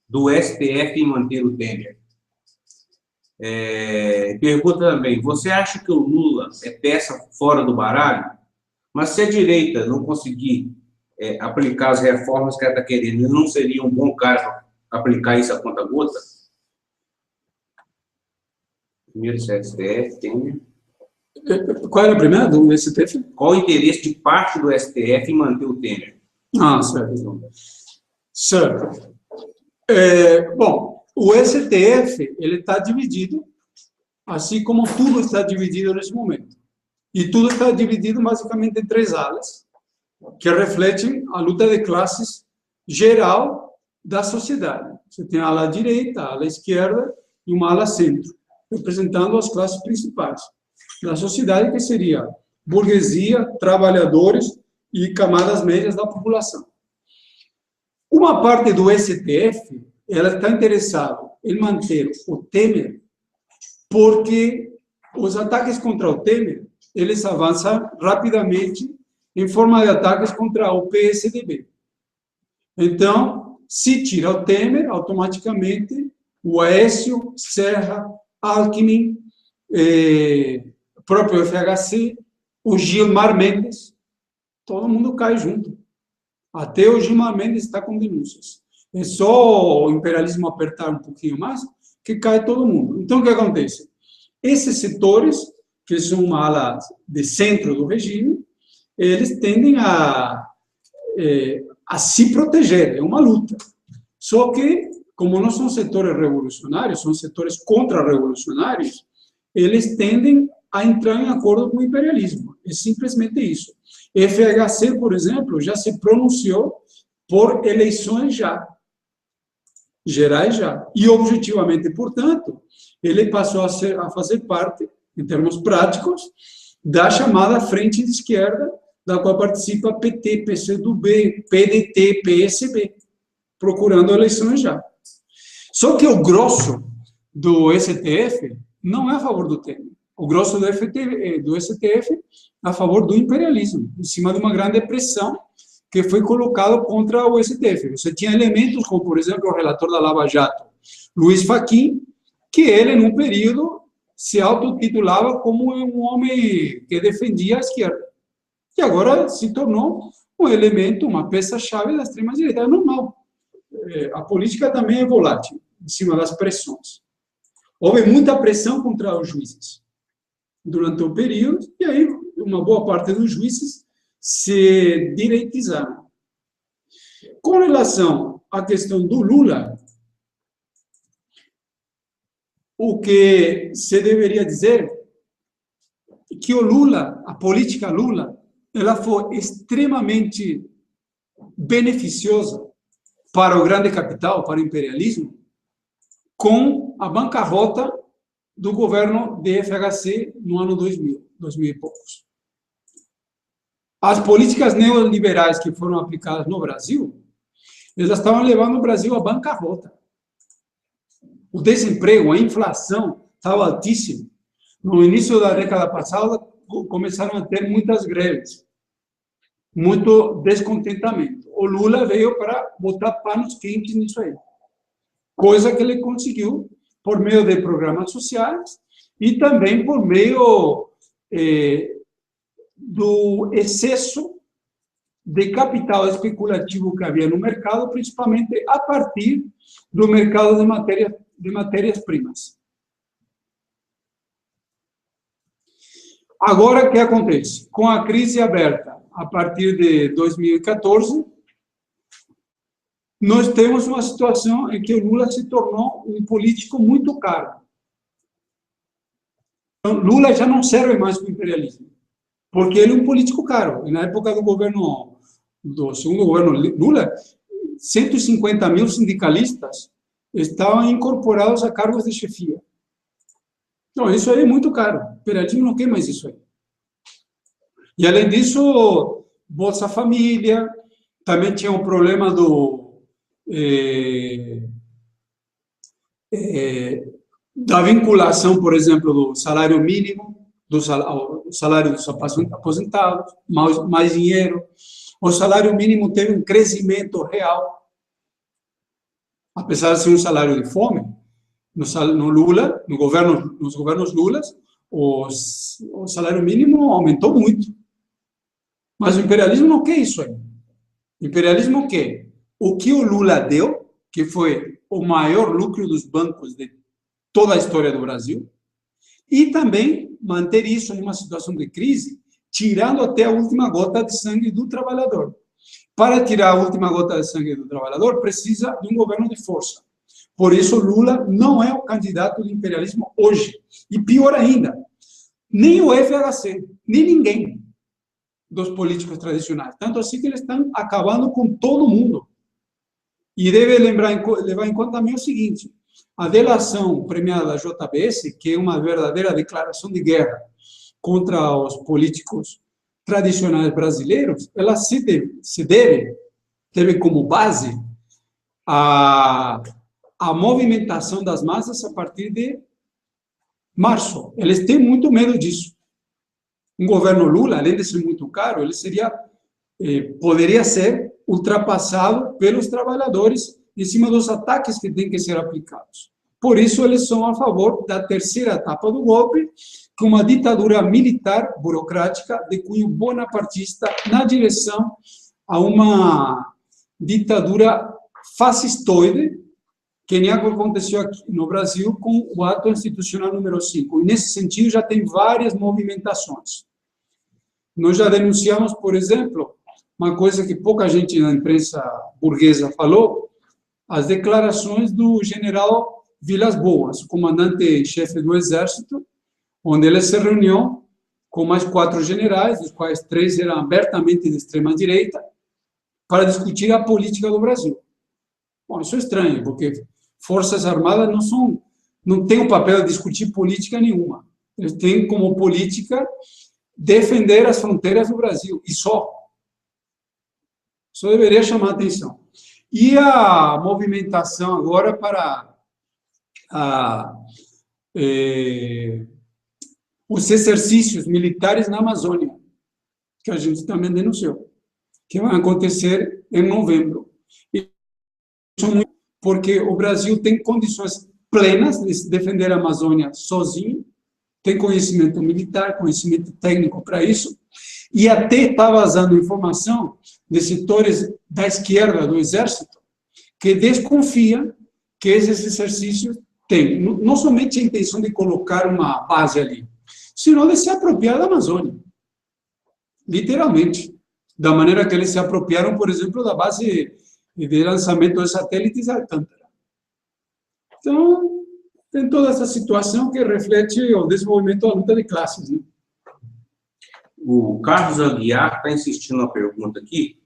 do STF em manter o Temer? Pergunta também, você acha que o Lula é peça fora do baralho? Mas se a direita não conseguir aplicar as reformas que ela está querendo, ele não seria um bom cara para aplicar isso a conta-gota? Primeiro, se é STF, Temer. Qual era a primeira do STF? Qual o interesse de parte do STF em manter o Temer? Ah, certo. Certo. Bom, o STF ele está dividido, assim como tudo está dividido nesse momento. E tudo está dividido basicamente em 3 alas, que refletem a luta de classes geral da sociedade. Você tem a ala direita, a ala esquerda e uma ala centro, representando as classes principais da sociedade, que seria burguesia, trabalhadores e camadas médias da população. Uma parte do STF, ela está interessada em manter o Temer, porque os ataques contra o Temer, eles avançam rapidamente em forma de ataques contra o PSDB. Então, se tira o Temer, automaticamente o Aécio, Serra, Alckmin, próprio FHC, o Gilmar Mendes, todo mundo cai junto. Até o Gilmar Mendes está com denúncias. É só o imperialismo apertar um pouquinho mais que cai todo mundo. Então, o que acontece? Esses setores, que são uma ala de centro do regime, eles tendem a se proteger, é uma luta. Só que, como não são setores revolucionários, são setores contra-revolucionários, eles tendem a entrar em acordo com o imperialismo. É simplesmente isso. FHC, por exemplo, já se pronunciou por eleições gerais já. E, objetivamente, portanto, ele passou a fazer parte, em termos práticos, da chamada frente de esquerda, da qual participa PT, PCdoB, PDT, PSB, procurando eleições já. Só que o grosso do STF não é a favor do Temer. O grosso do STF é a favor do imperialismo, em cima de uma grande pressão que foi colocado contra o STF. Você tinha elementos como, por exemplo, o relator da Lava Jato, Luiz Fachin, que ele, num período, se autotitulava como um homem que defendia a esquerda. E agora se tornou um elemento, uma peça-chave da extrema-direita. É normal. A política também é volátil, em cima das pressões. Houve muita pressão contra os juízes durante o período, e aí uma boa parte dos juízes se direitizaram. Com relação à questão do Lula, o que se deveria dizer é que o Lula, a política Lula, ela foi extremamente beneficiosa para o grande capital, para o imperialismo, com a bancarrota do governo de FHC no ano 2000 e poucos. As políticas neoliberais que foram aplicadas no Brasil, elas estavam levando o Brasil à bancarrota. O desemprego, a inflação estava altíssima. No início da década passada, começaram a ter muitas greves, muito descontentamento. O Lula veio para botar panos quentes nisso aí. Coisa que ele conseguiu por meio de programas sociais e também por meio do excesso de capital especulativo que havia no mercado, principalmente a partir do mercado de matérias-primas. Agora, o que acontece? Com a crise aberta a partir de 2014, nós temos uma situação em que o Lula se tornou um político muito caro. Então, Lula já não serve mais para o imperialismo, porque ele é um político caro. E na época do segundo governo Lula, 150 mil sindicalistas estavam incorporados a cargos de chefia. Então, isso aí é muito caro. O imperialismo não quer mais isso aí. E, além disso, Bolsa Família, também tinha um problema da vinculação, por exemplo, do salário mínimo o salário dos aposentados, mais dinheiro. O salário mínimo teve um crescimento real, apesar de ser um salário de fome. No Lula, nos governos Lula, o salário mínimo aumentou muito. Mas o imperialismo não quer isso aí. O imperialismo quer o que o Lula deu, que foi o maior lucro dos bancos de toda a história do Brasil, e também manter isso em uma situação de crise, tirando até a última gota de sangue do trabalhador. Para tirar a última gota de sangue do trabalhador, precisa de um governo de força. Por isso, Lula não é o candidato do imperialismo hoje. E pior ainda, nem o FHC, nem ninguém dos políticos tradicionais. Tanto assim que eles estão acabando com todo mundo. E deve levar em conta também o seguinte: a delação premiada da JBS, que é uma verdadeira declaração de guerra contra os políticos tradicionais brasileiros, ela teve como base a movimentação das massas a partir de março. Eles têm muito medo disso. Um governo Lula, além de ser muito caro, ele poderia ser ultrapassado pelos trabalhadores em cima dos ataques que têm que ser aplicados. Por isso, eles são a favor da terceira etapa do golpe, que é uma ditadura militar burocrática de cunho bonapartista na direção a uma ditadura fascistoide, que nem aconteceu aqui no Brasil com o ato institucional número 5. E, nesse sentido, já tem várias movimentações. Nós já denunciamos, por exemplo, uma coisa que pouca gente na imprensa burguesa falou, as declarações do general Vilas Boas, comandante-chefe do Exército, onde ele se reuniu com mais 4 generais, dos quais 3 eram abertamente de extrema-direita, para discutir a política do Brasil. Bom, isso é estranho, porque Forças Armadas não têm o papel de discutir política nenhuma. Eles têm como política defender as fronteiras do Brasil, e só. Isso deveria chamar a atenção. E a movimentação agora para os exercícios militares na Amazônia, que a gente também denunciou, que vai acontecer em novembro. E porque o Brasil tem condições plenas de defender a Amazônia sozinho, tem conhecimento militar, conhecimento técnico para isso, e até está vazando informação de setores da esquerda do Exército que desconfia que esses exercícios têm não somente a intenção de colocar uma base ali, senão de se apropriar da Amazônia, literalmente, da maneira que eles se apropriaram, por exemplo, da base de lançamento de satélites Alcântara. Então, tem toda essa situação que reflete o desenvolvimento da luta de classes, né? O Carlos Aguiar está insistindo na pergunta aqui.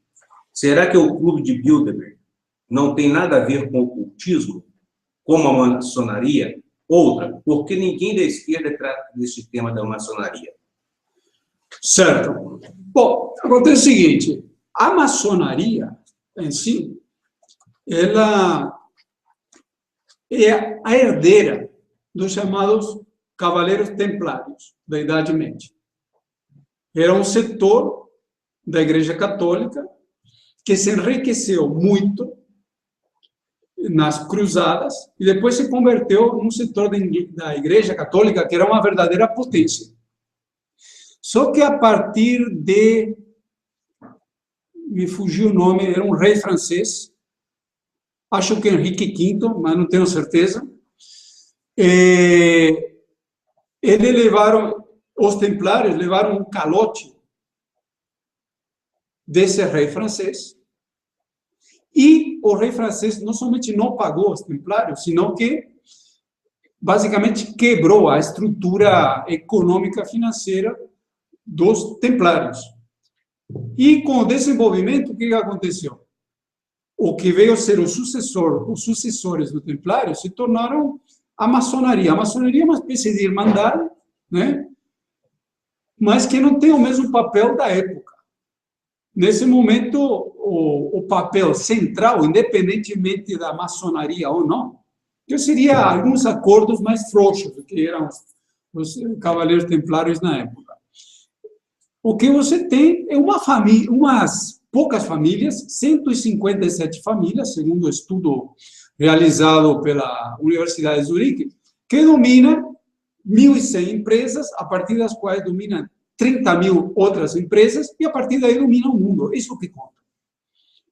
Será que o clube de Bilderberg não tem nada a ver com o ocultismo, como a maçonaria? Outra, porque ninguém da esquerda trata desse tema da maçonaria. Certo. Bom, acontece o seguinte, a maçonaria em si, ela é a herdeira dos chamados Cavaleiros Templários da Idade Média. Era um setor da Igreja Católica que se enriqueceu muito nas cruzadas e depois se converteu num setor da Igreja Católica que era uma verdadeira potência. Só que a partir de... me fugiu o nome, era um rei francês, acho que Henrique V, mas não tenho certeza. Os templários levaram um calote desse rei francês, e o rei francês não somente não pagou os templários, sino que basicamente quebrou a estrutura econômica financeira dos templários. E com o desenvolvimento, o que aconteceu? O que veio a ser os sucessores do templário se tornaram a maçonaria. A maçonaria é uma espécie de irmandade, né? Mas que não tem o mesmo papel da época. Nesse momento, o papel central, independentemente da maçonaria ou não, que seria alguns acordos mais frouxos, que eram os Cavaleiros Templários na época. O que você tem é uma família, umas poucas famílias, 157 famílias, segundo o estudo realizado pela Universidade de Zurique, que domina 1.100 empresas, a partir das quais dominam 30.000 outras empresas, e a partir daí domina o mundo. Isso que conta.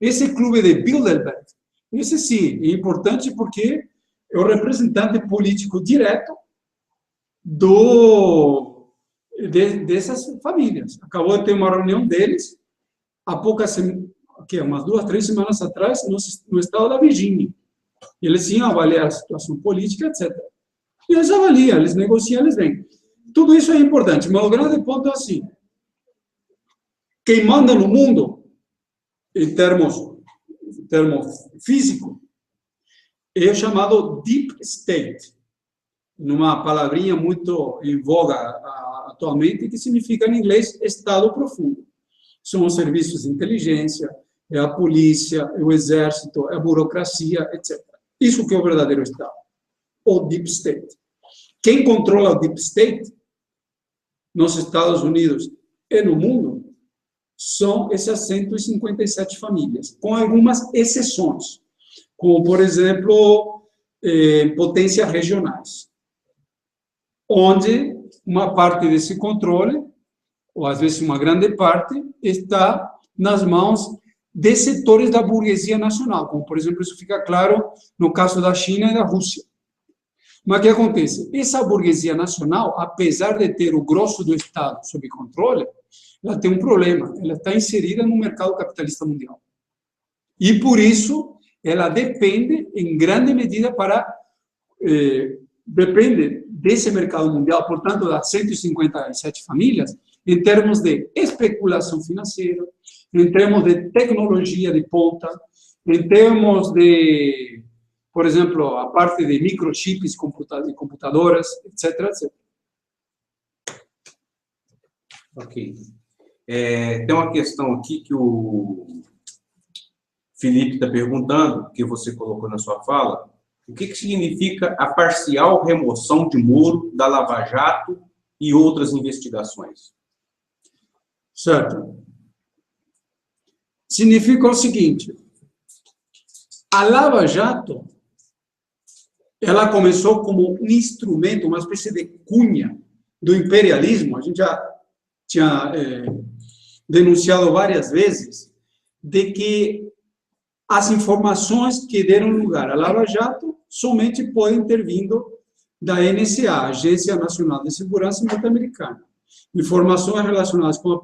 Esse clube de Bilderberg, esse sim, é importante porque é o representante político direto dessas famílias. Acabou de ter uma reunião deles, há umas 2, 3 semanas atrás, no estado da Virgínia. Eles iam avaliar a situação política, etc. E eles avaliam, eles negociam, eles vêm. Tudo isso é importante, mas o grande ponto é assim: quem manda no mundo, em termos físico, é o chamado Deep State, numa palavrinha muito em voga atualmente, que significa em inglês Estado profundo. São os serviços de inteligência, é a polícia, é o exército, é a burocracia, etc. Isso que é o verdadeiro Estado, o Deep State. Quem controla o Deep State nos Estados Unidos e no mundo são essas 157 famílias, com algumas exceções, como, por exemplo, potências regionais, onde uma parte desse controle, ou às vezes uma grande parte, está nas mãos de setores da burguesia nacional, como, por exemplo, isso fica claro no caso da China e da Rússia. Mas o que acontece? Essa burguesia nacional, apesar de ter o grosso do Estado sob controle, ela tem um problema, ela está inserida no mercado capitalista mundial. E, por isso, ela depende, em grande medida, depende desse mercado mundial, portanto, das 157 famílias, em termos de especulação financeira, em termos de tecnologia de ponta, em termos de, por exemplo, a parte de microchips de computadoras, etc., etc. Ok. Tem uma questão aqui que o Felipe está perguntando, que você colocou na sua fala. O que significa a parcial remoção de Moro da Lava Jato e outras investigações? Certo. Significa o seguinte: a Lava Jato, ela começou como um instrumento, uma espécie de cunha do imperialismo. A gente já tinha denunciado várias vezes de que as informações que deram lugar à Lava Jato somente podem ter vindo da NSA, Agência Nacional de Segurança Norte-Americana. Informações relacionadas com a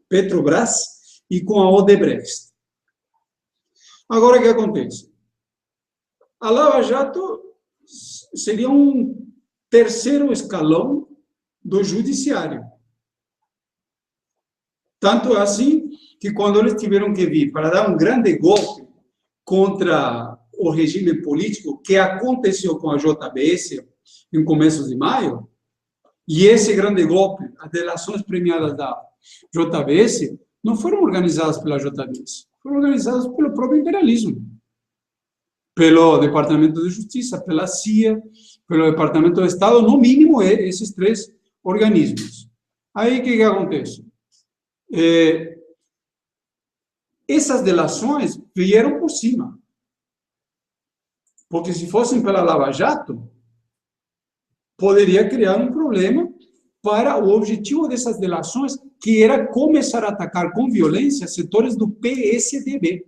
Petrobras e com a Odebrecht. Agora, o que acontece? A Lava Jato seria um terceiro escalão do judiciário. Tanto assim que quando eles tiveram que vir para dar um grande golpe contra o regime político, que aconteceu com a JBS em começo de maio, e esse grande golpe, as delações premiadas da JBS, não foram organizadas pela JBS, foram organizadas pelo próprio imperialismo, pelo Departamento de Justiça, pela CIA, pelo Departamento de Estado, no mínimo esses 3 organismos. Aí o que acontece? Essas delações vieram por cima. Porque se fossem pela Lava Jato, poderia criar um problema para o objetivo dessas delações, que era começar a atacar com violência setores do PSDB.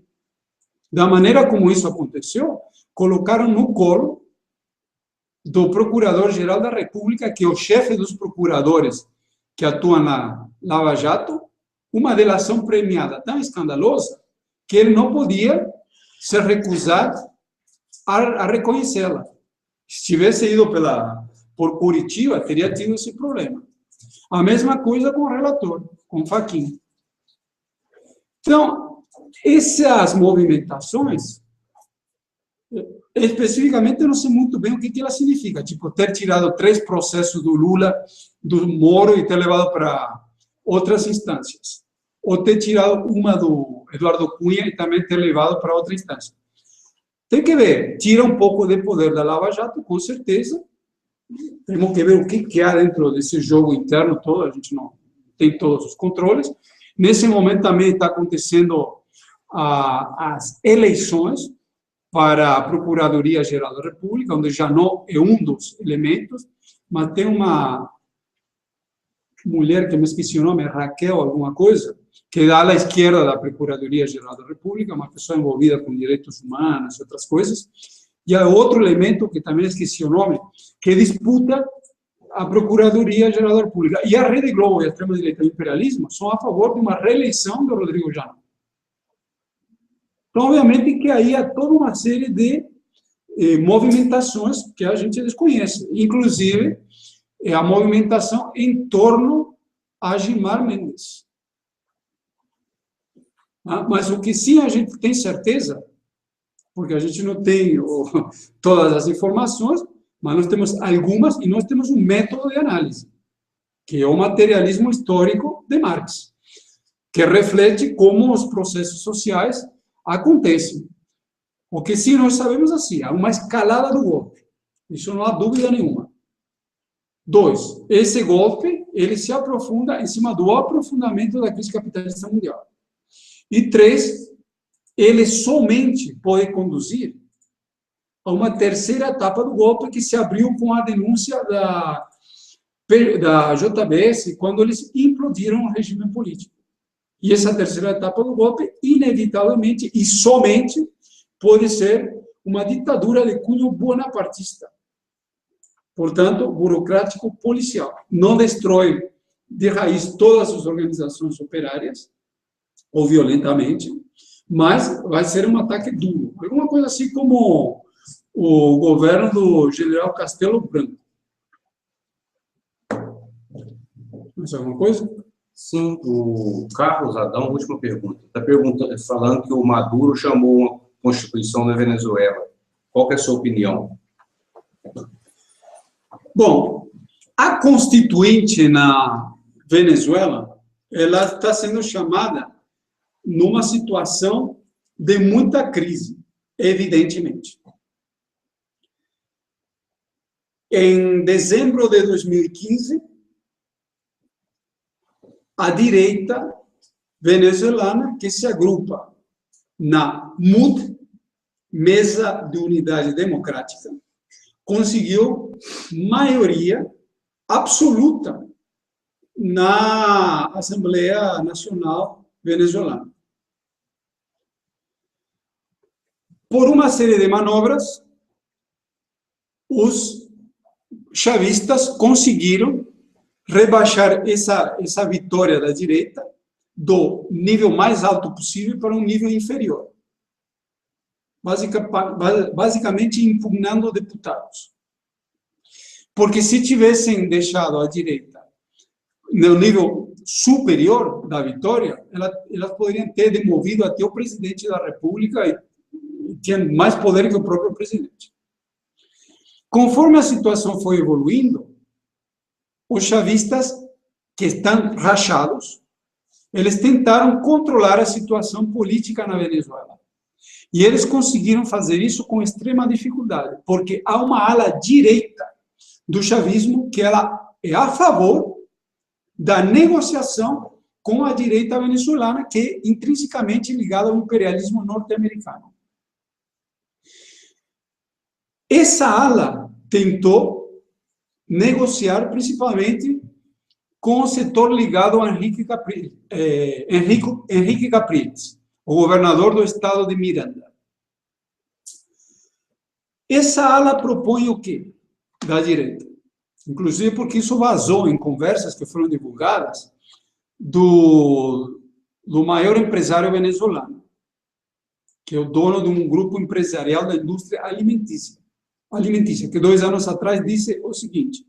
Da maneira como isso aconteceu, colocaram no colo do Procurador-Geral da República, que é o chefe dos procuradores que atuam na Lava Jato, uma delação premiada tão escandalosa que ele não podia se recusar a reconhecê-la. Se tivesse ido por Curitiba, teria tido esse problema. A mesma coisa com o relator, com Fachin. Então, essas movimentações, especificamente, eu não sei muito bem o que elas significam. Tipo, ter tirado 3 processos do Lula, do Moro, e ter levado para outras instâncias. Ou ter tirado uma do Eduardo Cunha e também ter levado para outra instância. Tem que ver, tira um pouco de poder da Lava Jato, com certeza, temos que ver o que há dentro desse jogo interno todo, a gente não tem todos os controles. Nesse momento também está acontecendo as eleições para a Procuradoria-Geral da República, onde já não é um dos elementos, mas tem uma mulher que me esqueci o nome, Raquel alguma coisa, que dá à esquerda da Procuradoria-Geral da República, uma pessoa envolvida com direitos humanos e outras coisas. E há outro elemento, que também esqueci o nome, que disputa a Procuradoria-Geral da República. E a Rede Globo e a extrema-direita e o imperialismo são a favor de uma reeleição do Rodrigo Janot. Então, obviamente, que aí há toda uma série de movimentações que a gente desconhece, inclusive a movimentação em torno a Gilmar Mendes. Mas o que sim a gente tem certeza, porque a gente não tem todas as informações, mas nós temos algumas e nós temos um método de análise, que é o materialismo histórico de Marx, que reflete como os processos sociais acontecem. O que sim nós sabemos assim, há uma escalada do golpe. Isso não há dúvida nenhuma. 2, esse golpe, ele se aprofunda em cima do aprofundamento da crise capitalista mundial. E 3, ele somente pode conduzir a uma terceira etapa do golpe que se abriu com a denúncia da JBS, quando eles implodiram o regime político. E essa terceira etapa do golpe, inevitavelmente e somente, pode ser uma ditadura de cunho bonapartista. Portanto, burocrático-policial. Não destrói de raiz todas as organizações operárias, ou violentamente, mas vai ser um ataque duro. Alguma coisa assim como o governo do general Castelo Branco. Mais alguma coisa? Sim, o Carlos Adão, última pergunta. Está falando que o Maduro chamou uma constituição na Venezuela. Qual que é a sua opinião? Bom, a constituinte na Venezuela, ela está sendo chamada numa situação de muita crise, evidentemente. Em dezembro de 2015, a direita venezuelana, que se agrupa na MUD, Mesa de Unidade Democrática, conseguiu maioria absoluta na Assembleia Nacional Venezuelana. Por uma série de manobras, os chavistas conseguiram rebaixar essa vitória da direita do nível mais alto possível para um nível inferior. Basicamente impugnando deputados. Porque se tivessem deixado a direita no nível superior da vitória, elas poderiam ter demovido até o presidente da República e tinham mais poder que o próprio presidente. Conforme a situação foi evoluindo, os chavistas, que estão rachados, eles tentaram controlar a situação política na Venezuela. E eles conseguiram fazer isso com extrema dificuldade, porque há uma ala direita do chavismo que ela é a favor da negociação com a direita venezuelana, que é intrinsecamente ligada ao imperialismo norte-americano. Essa ala tentou negociar principalmente com o setor ligado a Henrique Capriles, o governador do estado de Miranda. Essa ala propõe o quê? Da direita. Inclusive porque isso vazou em conversas que foram divulgadas do maior empresário venezuelano, que é o dono de um grupo empresarial da indústria alimentícia, que 2 anos atrás disse o seguinte: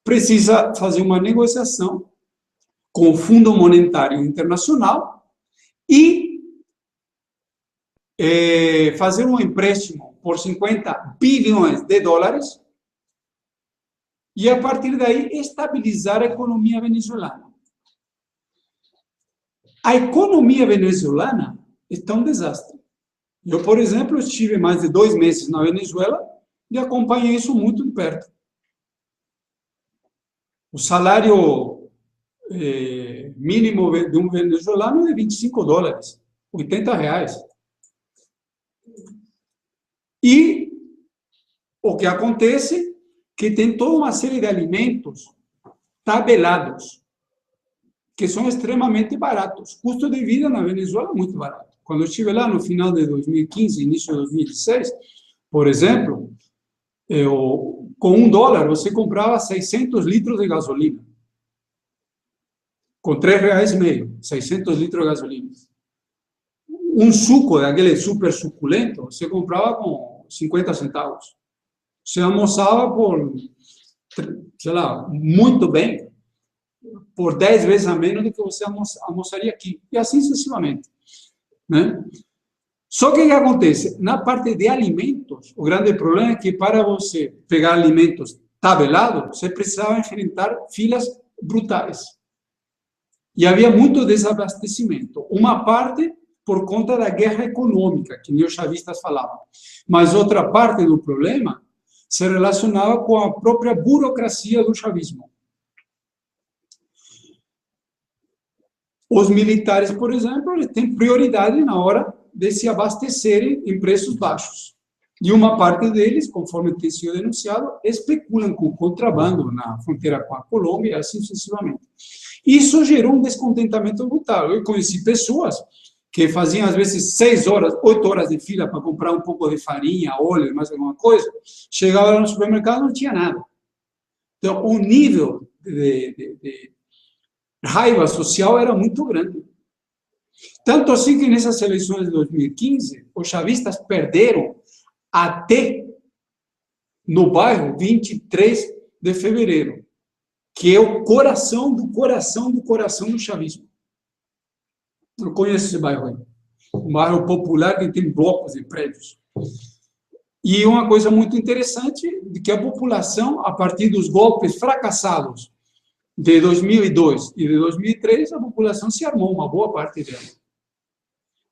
precisa fazer uma negociação com o Fundo Monetário Internacional e fazer um empréstimo por 50 bilhões de dólares e, a partir daí, estabilizar a economia venezuelana. A economia venezuelana está um desastre. Eu, por exemplo, estive mais de 2 meses na Venezuela e acompanhei isso muito de perto. O salário mínimo de um venezuelano é $25, R$ 80. E o que acontece é que tem toda uma série de alimentos tabelados, que são extremamente baratos. O custo de vida na Venezuela é muito barato. Quando eu estive lá no final de 2015, início de 2016, por exemplo, com $1 você comprava 600 litros de gasolina. Com R$3,50, 600 litros de gasolina. Um suco, daquele super suculento, você comprava com 50 centavos. Você almoçava por, sei lá, muito bem, por 10 vezes a menos do que você almoçaria aqui. E assim sucessivamente. Né? Só que o que acontece? Na parte de alimentos, o grande problema é que para você pegar alimentos tabelados, você precisava enfrentar filas brutais. E havia muito desabastecimento. Uma parte por conta da guerra econômica, que os chavistas falavam. Mas outra parte do problema se relacionava com a própria burocracia do chavismo. Os militares, por exemplo, eles têm prioridade na hora de se abastecerem em preços baixos. E uma parte deles, conforme tem sido denunciado, especulam com contrabando na fronteira com a Colômbia e assim sucessivamente. Isso gerou um descontentamento brutal. Eu conheci pessoas que faziam, às vezes, 6 horas, 8 horas de fila para comprar um pouco de farinha, óleo, mais alguma coisa. Chegava lá no supermercado e não tinha nada. Então, o nível de raiva social era muito grande. Tanto assim que nessas eleições de 2015, os chavistas perderam até no bairro 23 de fevereiro, que é o coração do coração do coração do chavismo. Eu conheço esse bairro aí. Um bairro popular que tem blocos de prédios. E uma coisa muito interessante é que a população, a partir dos golpes fracassados de 2002 e de 2003, a população se armou, uma boa parte dela.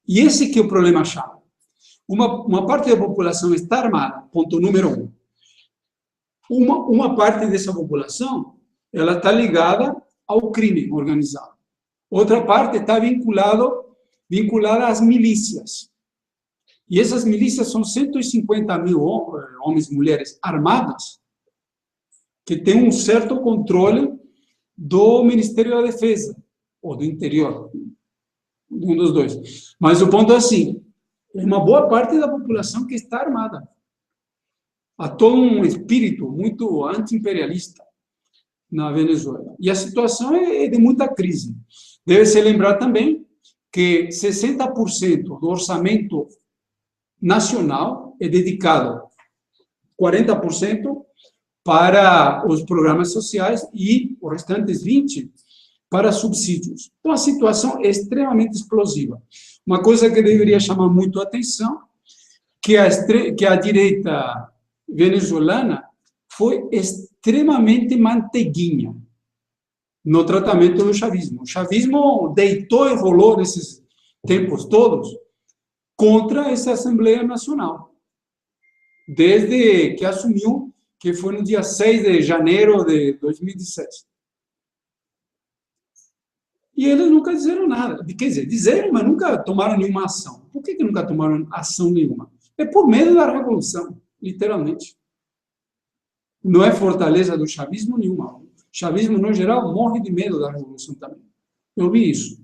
E esse que é o problema chave. Uma parte da população está armada, ponto número 1. Uma parte dessa população, ela está ligada ao crime organizado. Outra parte está vinculada às milícias. E essas milícias são 150 mil homens e mulheres armadas que têm um certo controle do Ministério da Defesa, ou do Interior, um dos dois. Mas o ponto é assim, é uma boa parte da população que está armada. Há todo um espírito muito anti-imperialista na Venezuela. E a situação é de muita crise. Deve-se lembrar também que 60% do orçamento nacional é dedicado 40% para os programas sociais e os restantes 20% para subsídios. Então, a situação é extremamente explosiva. Uma coisa que deveria chamar muito a atenção, que a direita venezuelana foi extremamente manteiguinha no tratamento do chavismo. O chavismo deitou e rolou nesses tempos todos contra essa Assembleia Nacional, desde que assumiu, que foi no dia 6 de janeiro de 2017. E eles nunca disseram nada. Quer dizer, disseram, mas nunca tomaram nenhuma ação. Por que nunca tomaram ação nenhuma? É por medo da revolução, literalmente. Não é fortaleza do chavismo nenhuma. O chavismo, no geral, morre de medo da revolução também. Eu vi isso.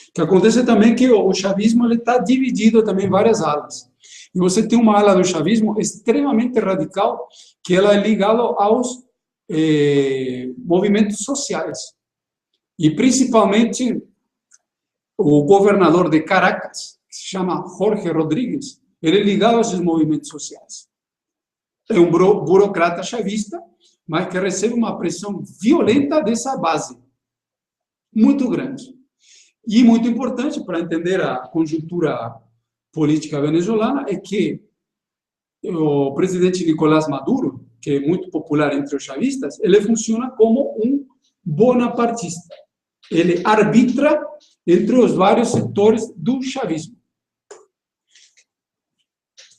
O que acontece também é que o chavismo está dividido também em várias alas. E você tem uma ala do chavismo extremamente radical, que ela é ligada aos movimentos sociais. E, principalmente, o governador de Caracas, que se chama Jorge Rodríguez, ele é ligado a esses movimentos sociais. É um burocrata chavista, mas que recebe uma pressão violenta dessa base, muito grande. E muito importante para entender a conjuntura política venezuelana é que o presidente Nicolás Maduro, que é muito popular entre os chavistas, ele funciona como um bonapartista. Ele arbitra entre os vários setores do chavismo.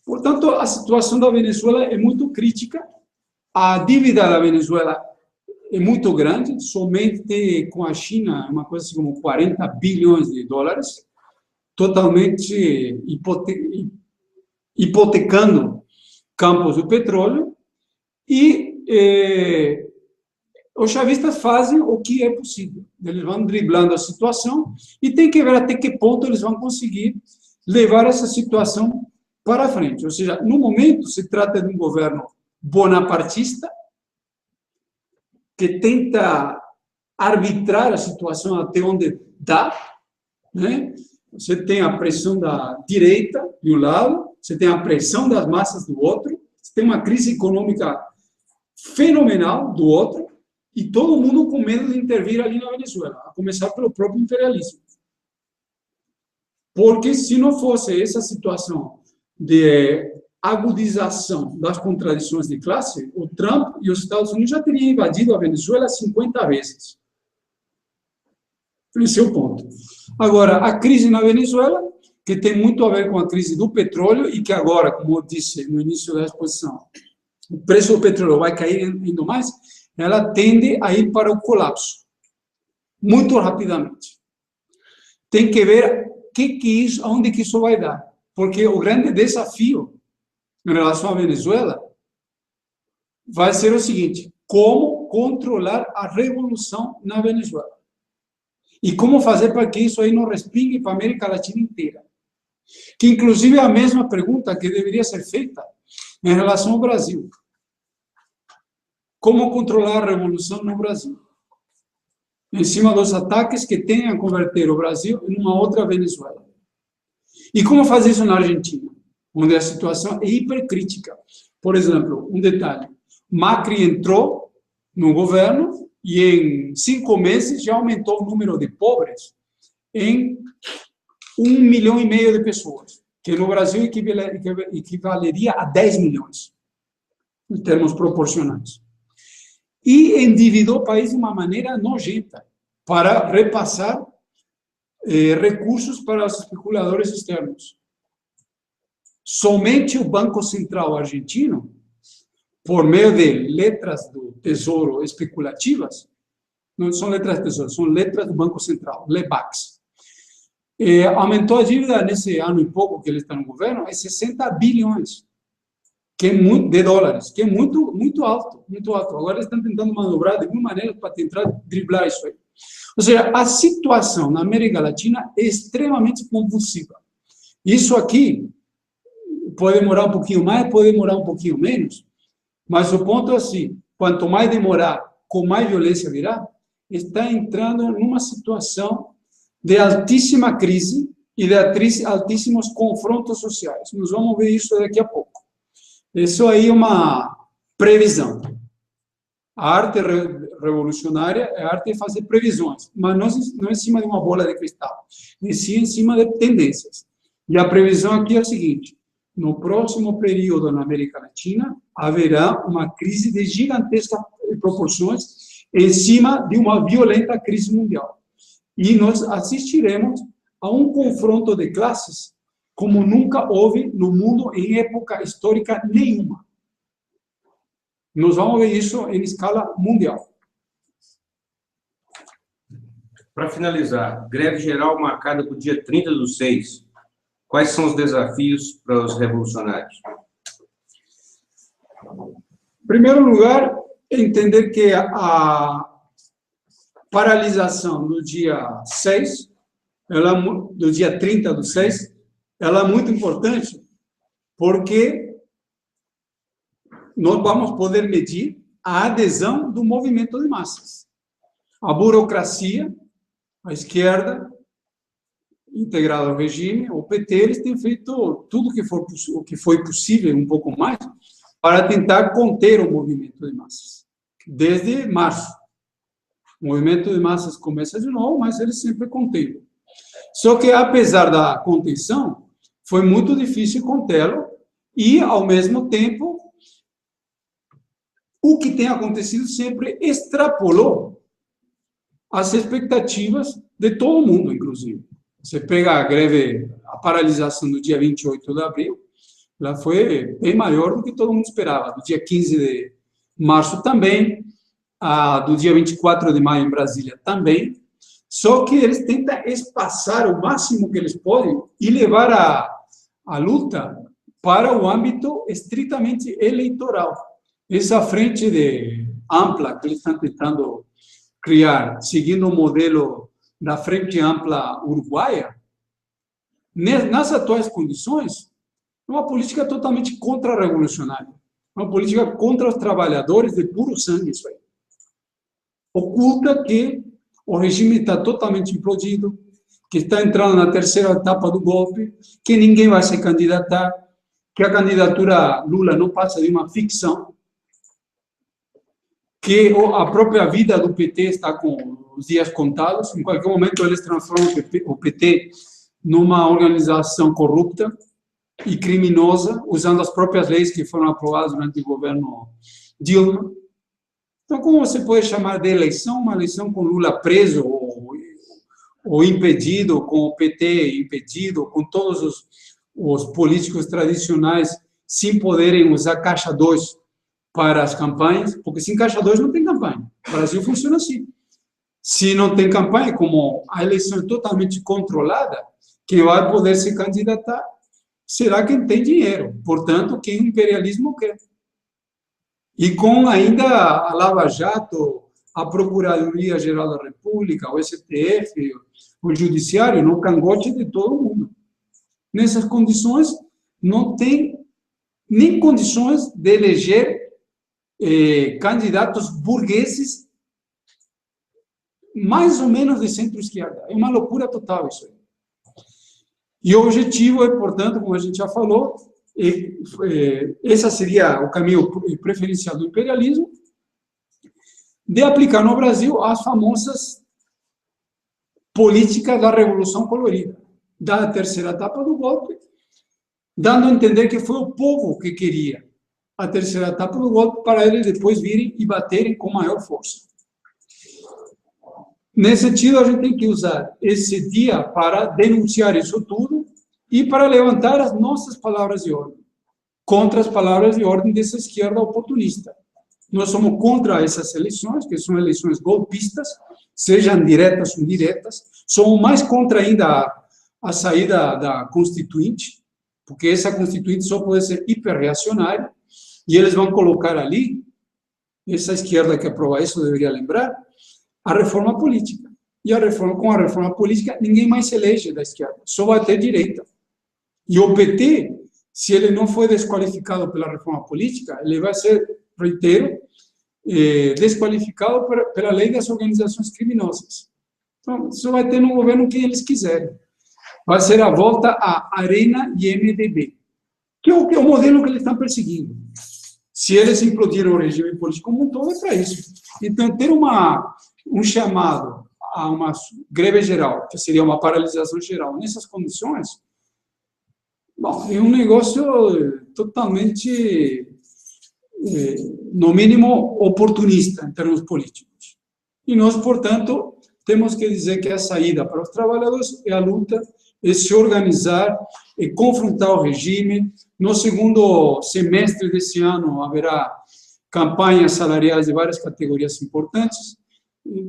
Portanto, a situação da Venezuela é muito crítica. A dívida da Venezuela é muito grande, somente com a China, uma coisa assim como 40 bilhões de dólares, totalmente hipotecando campos do petróleo, e os chavistas fazem o que é possível. Eles vão driblando a situação e tem que ver até que ponto eles vão conseguir levar essa situação para frente. Ou seja, no momento se trata de um governo bonapartista que tenta arbitrar a situação até onde dá, né? Você tem a pressão da direita de um lado, você tem a pressão das massas do outro, você tem uma crise econômica fenomenal do outro, e todo mundo com medo de intervir ali na Venezuela, a começar pelo próprio imperialismo. Porque se não fosse essa situação de agudização das contradições de classe, o Trump e os Estados Unidos já teriam invadido a Venezuela 50 vezes. Esse é o ponto. Agora, a crise na Venezuela, que tem muito a ver com a crise do petróleo, e que agora, como eu disse no início da exposição, o preço do petróleo vai cair ainda mais, ela tende a ir para o colapso, muito rapidamente. Tem que ver onde que isso vai dar, porque o grande desafio em relação à Venezuela vai ser o seguinte: como controlar a revolução na Venezuela? E como fazer para que isso aí não respingue para a América Latina inteira? Que, inclusive, é a mesma pergunta que deveria ser feita em relação ao Brasil. Como controlar a revolução no Brasil? Em cima dos ataques que tendem a converter o Brasil em uma outra Venezuela. E como fazer isso na Argentina, onde a situação é hipercrítica? Por exemplo, um detalhe: Macri entrou no governo e em 5 meses já aumentou o número de pobres em 1,5 milhão de pessoas, que no Brasil equivaleria a 10 milhões, em termos proporcionais. E endividou o país de uma maneira nojenta para repassar recursos para os especuladores externos. Somente o Banco Central argentino, por meio de letras do Tesouro especulativas, não são letras do Tesouro, são letras do Banco Central, LEBACs, aumentou a dívida nesse ano e pouco que ele está no governo, 60 bilhões de dólares, que é muito, muito alto, muito alto. Agora eles estão tentando manobrar de alguma maneira para tentar driblar isso aí. Ou seja, a situação na América Latina é extremamente convulsiva. Isso aqui pode demorar um pouquinho mais, pode demorar um pouquinho menos, mas o ponto é assim: quanto mais demorar, com mais violência virá. Está entrando numa situação de altíssima crise e de altíssimos confrontos sociais. Nós vamos ver isso daqui a pouco. Isso aí é uma previsão. A arte revolucionária é a arte de fazer previsões, mas não em cima de uma bola de cristal, e sim em cima de tendências. E a previsão aqui é a seguinte: no próximo período na América Latina, haverá uma crise de gigantescas proporções em cima de uma violenta crise mundial. E nós assistiremos a um confronto de classes como nunca houve no mundo em época histórica nenhuma. Nós vamos ver isso em escala mundial. Para finalizar, greve geral marcada para o dia 30/6. Quais são os desafios para os revolucionários? Em primeiro lugar, entender que a paralisação do dia 6, do dia 30/6, ela é muito importante, porque nós vamos poder medir a adesão do movimento de massas. A burocracia, a esquerda, integrada ao regime, o PT, eles têm feito tudo o que foi possível, um pouco mais, para tentar conter o movimento de massas. Desde março. O movimento de massas começa de novo, mas eles sempre contêm. Só que, apesar da contenção, foi muito difícil contê-lo e, ao mesmo tempo, o que tem acontecido sempre extrapolou as expectativas de todo mundo, inclusive. Você pega a greve, a paralisação do dia 28 de abril, ela foi bem maior do que todo mundo esperava. No dia 15 de março também, do dia 24 de maio em Brasília também, só que eles tentam espaçar o máximo que eles podem e levar a luta para o âmbito estritamente eleitoral. Essa frente ampla que eles estão tentando criar, seguindo o modelo da Frente Ampla Uruguaia, nas atuais condições, é uma política totalmente contra-revolucionária, uma política contra os trabalhadores de puro sangue, isso aí. Oculta que o regime está totalmente implodido, que está entrando na terceira etapa do golpe, que ninguém vai se candidatar, que a candidatura Lula não passa de uma ficção, que a própria vida do PT está com os dias contados, em qualquer momento eles transformam o PT numa organização corrupta e criminosa, usando as próprias leis que foram aprovadas durante o governo Dilma. Então, como você pode chamar de eleição uma eleição com Lula preso ou impedido, com o PT impedido, com todos os políticos tradicionais sem poderem usar caixa 2 para as campanhas, porque sem caixa 2 não tem campanha. O Brasil funciona assim. Se não tem campanha, como a eleição é totalmente controlada, quem vai poder se candidatar será quem tem dinheiro, portanto, quem o imperialismo quer. E com ainda a Lava Jato, a Procuradoria-Geral da República, o STF, o Judiciário, no cangote de todo mundo. Nessas condições, não tem nem condições de eleger candidatos burgueses mais ou menos de centro-esquerda. É uma loucura total isso aí. E o objetivo é, portanto, como a gente já falou, esse seria o caminho preferencial do imperialismo, de aplicar no Brasil as famosas políticas da Revolução Colorida, da terceira etapa do golpe, dando a entender que foi o povo que queria a terceira etapa do golpe para eles depois virem e baterem com maior força. Nesse sentido, a gente tem que usar esse dia para denunciar isso tudo e para levantar as nossas palavras de ordem, contra as palavras de ordem dessa esquerda oportunista. Nós somos contra essas eleições, que são eleições golpistas, sejam diretas ou indiretas, somos mais contra ainda a saída da Constituinte, porque essa Constituinte só pode ser hiperreacionária, e eles vão colocar ali, essa esquerda que aprova isso deveria lembrar, a reforma política. E com a reforma política, ninguém mais se elege da esquerda, só vai ter direita. E o PT, se ele não for desqualificado pela reforma política, ele vai ser, reitero, desqualificado pela lei das organizações criminosas. Então, só vai ter no governo quem eles quiserem. Vai ser a volta à Arena e MDB, que é o modelo que eles estão perseguindo. Se eles implodiram o regime político como um todo, é para isso. Então, ter um chamado a uma greve geral, que seria uma paralisação geral, nessas condições, bom, é um negócio totalmente, no mínimo, oportunista em termos políticos. E nós, portanto, temos que dizer que a saída para os trabalhadores é a luta, é se organizar, é confrontar o regime. No segundo semestre desse ano, haverá campanhas salariais de várias categorias importantes.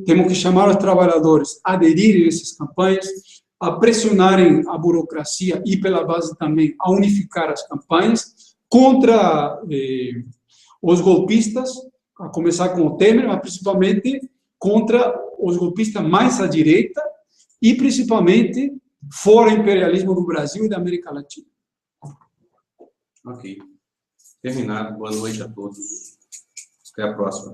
Temos que chamar os trabalhadores a aderirem a essas campanhas, a pressionarem a burocracia e, pela base também, a unificar as campanhas contra os golpistas, a começar com o Temer, mas principalmente contra os golpistas mais à direita e, principalmente, fora o imperialismo do Brasil e da América Latina. Ok. Terminado. Boa noite a todos. Até a próxima.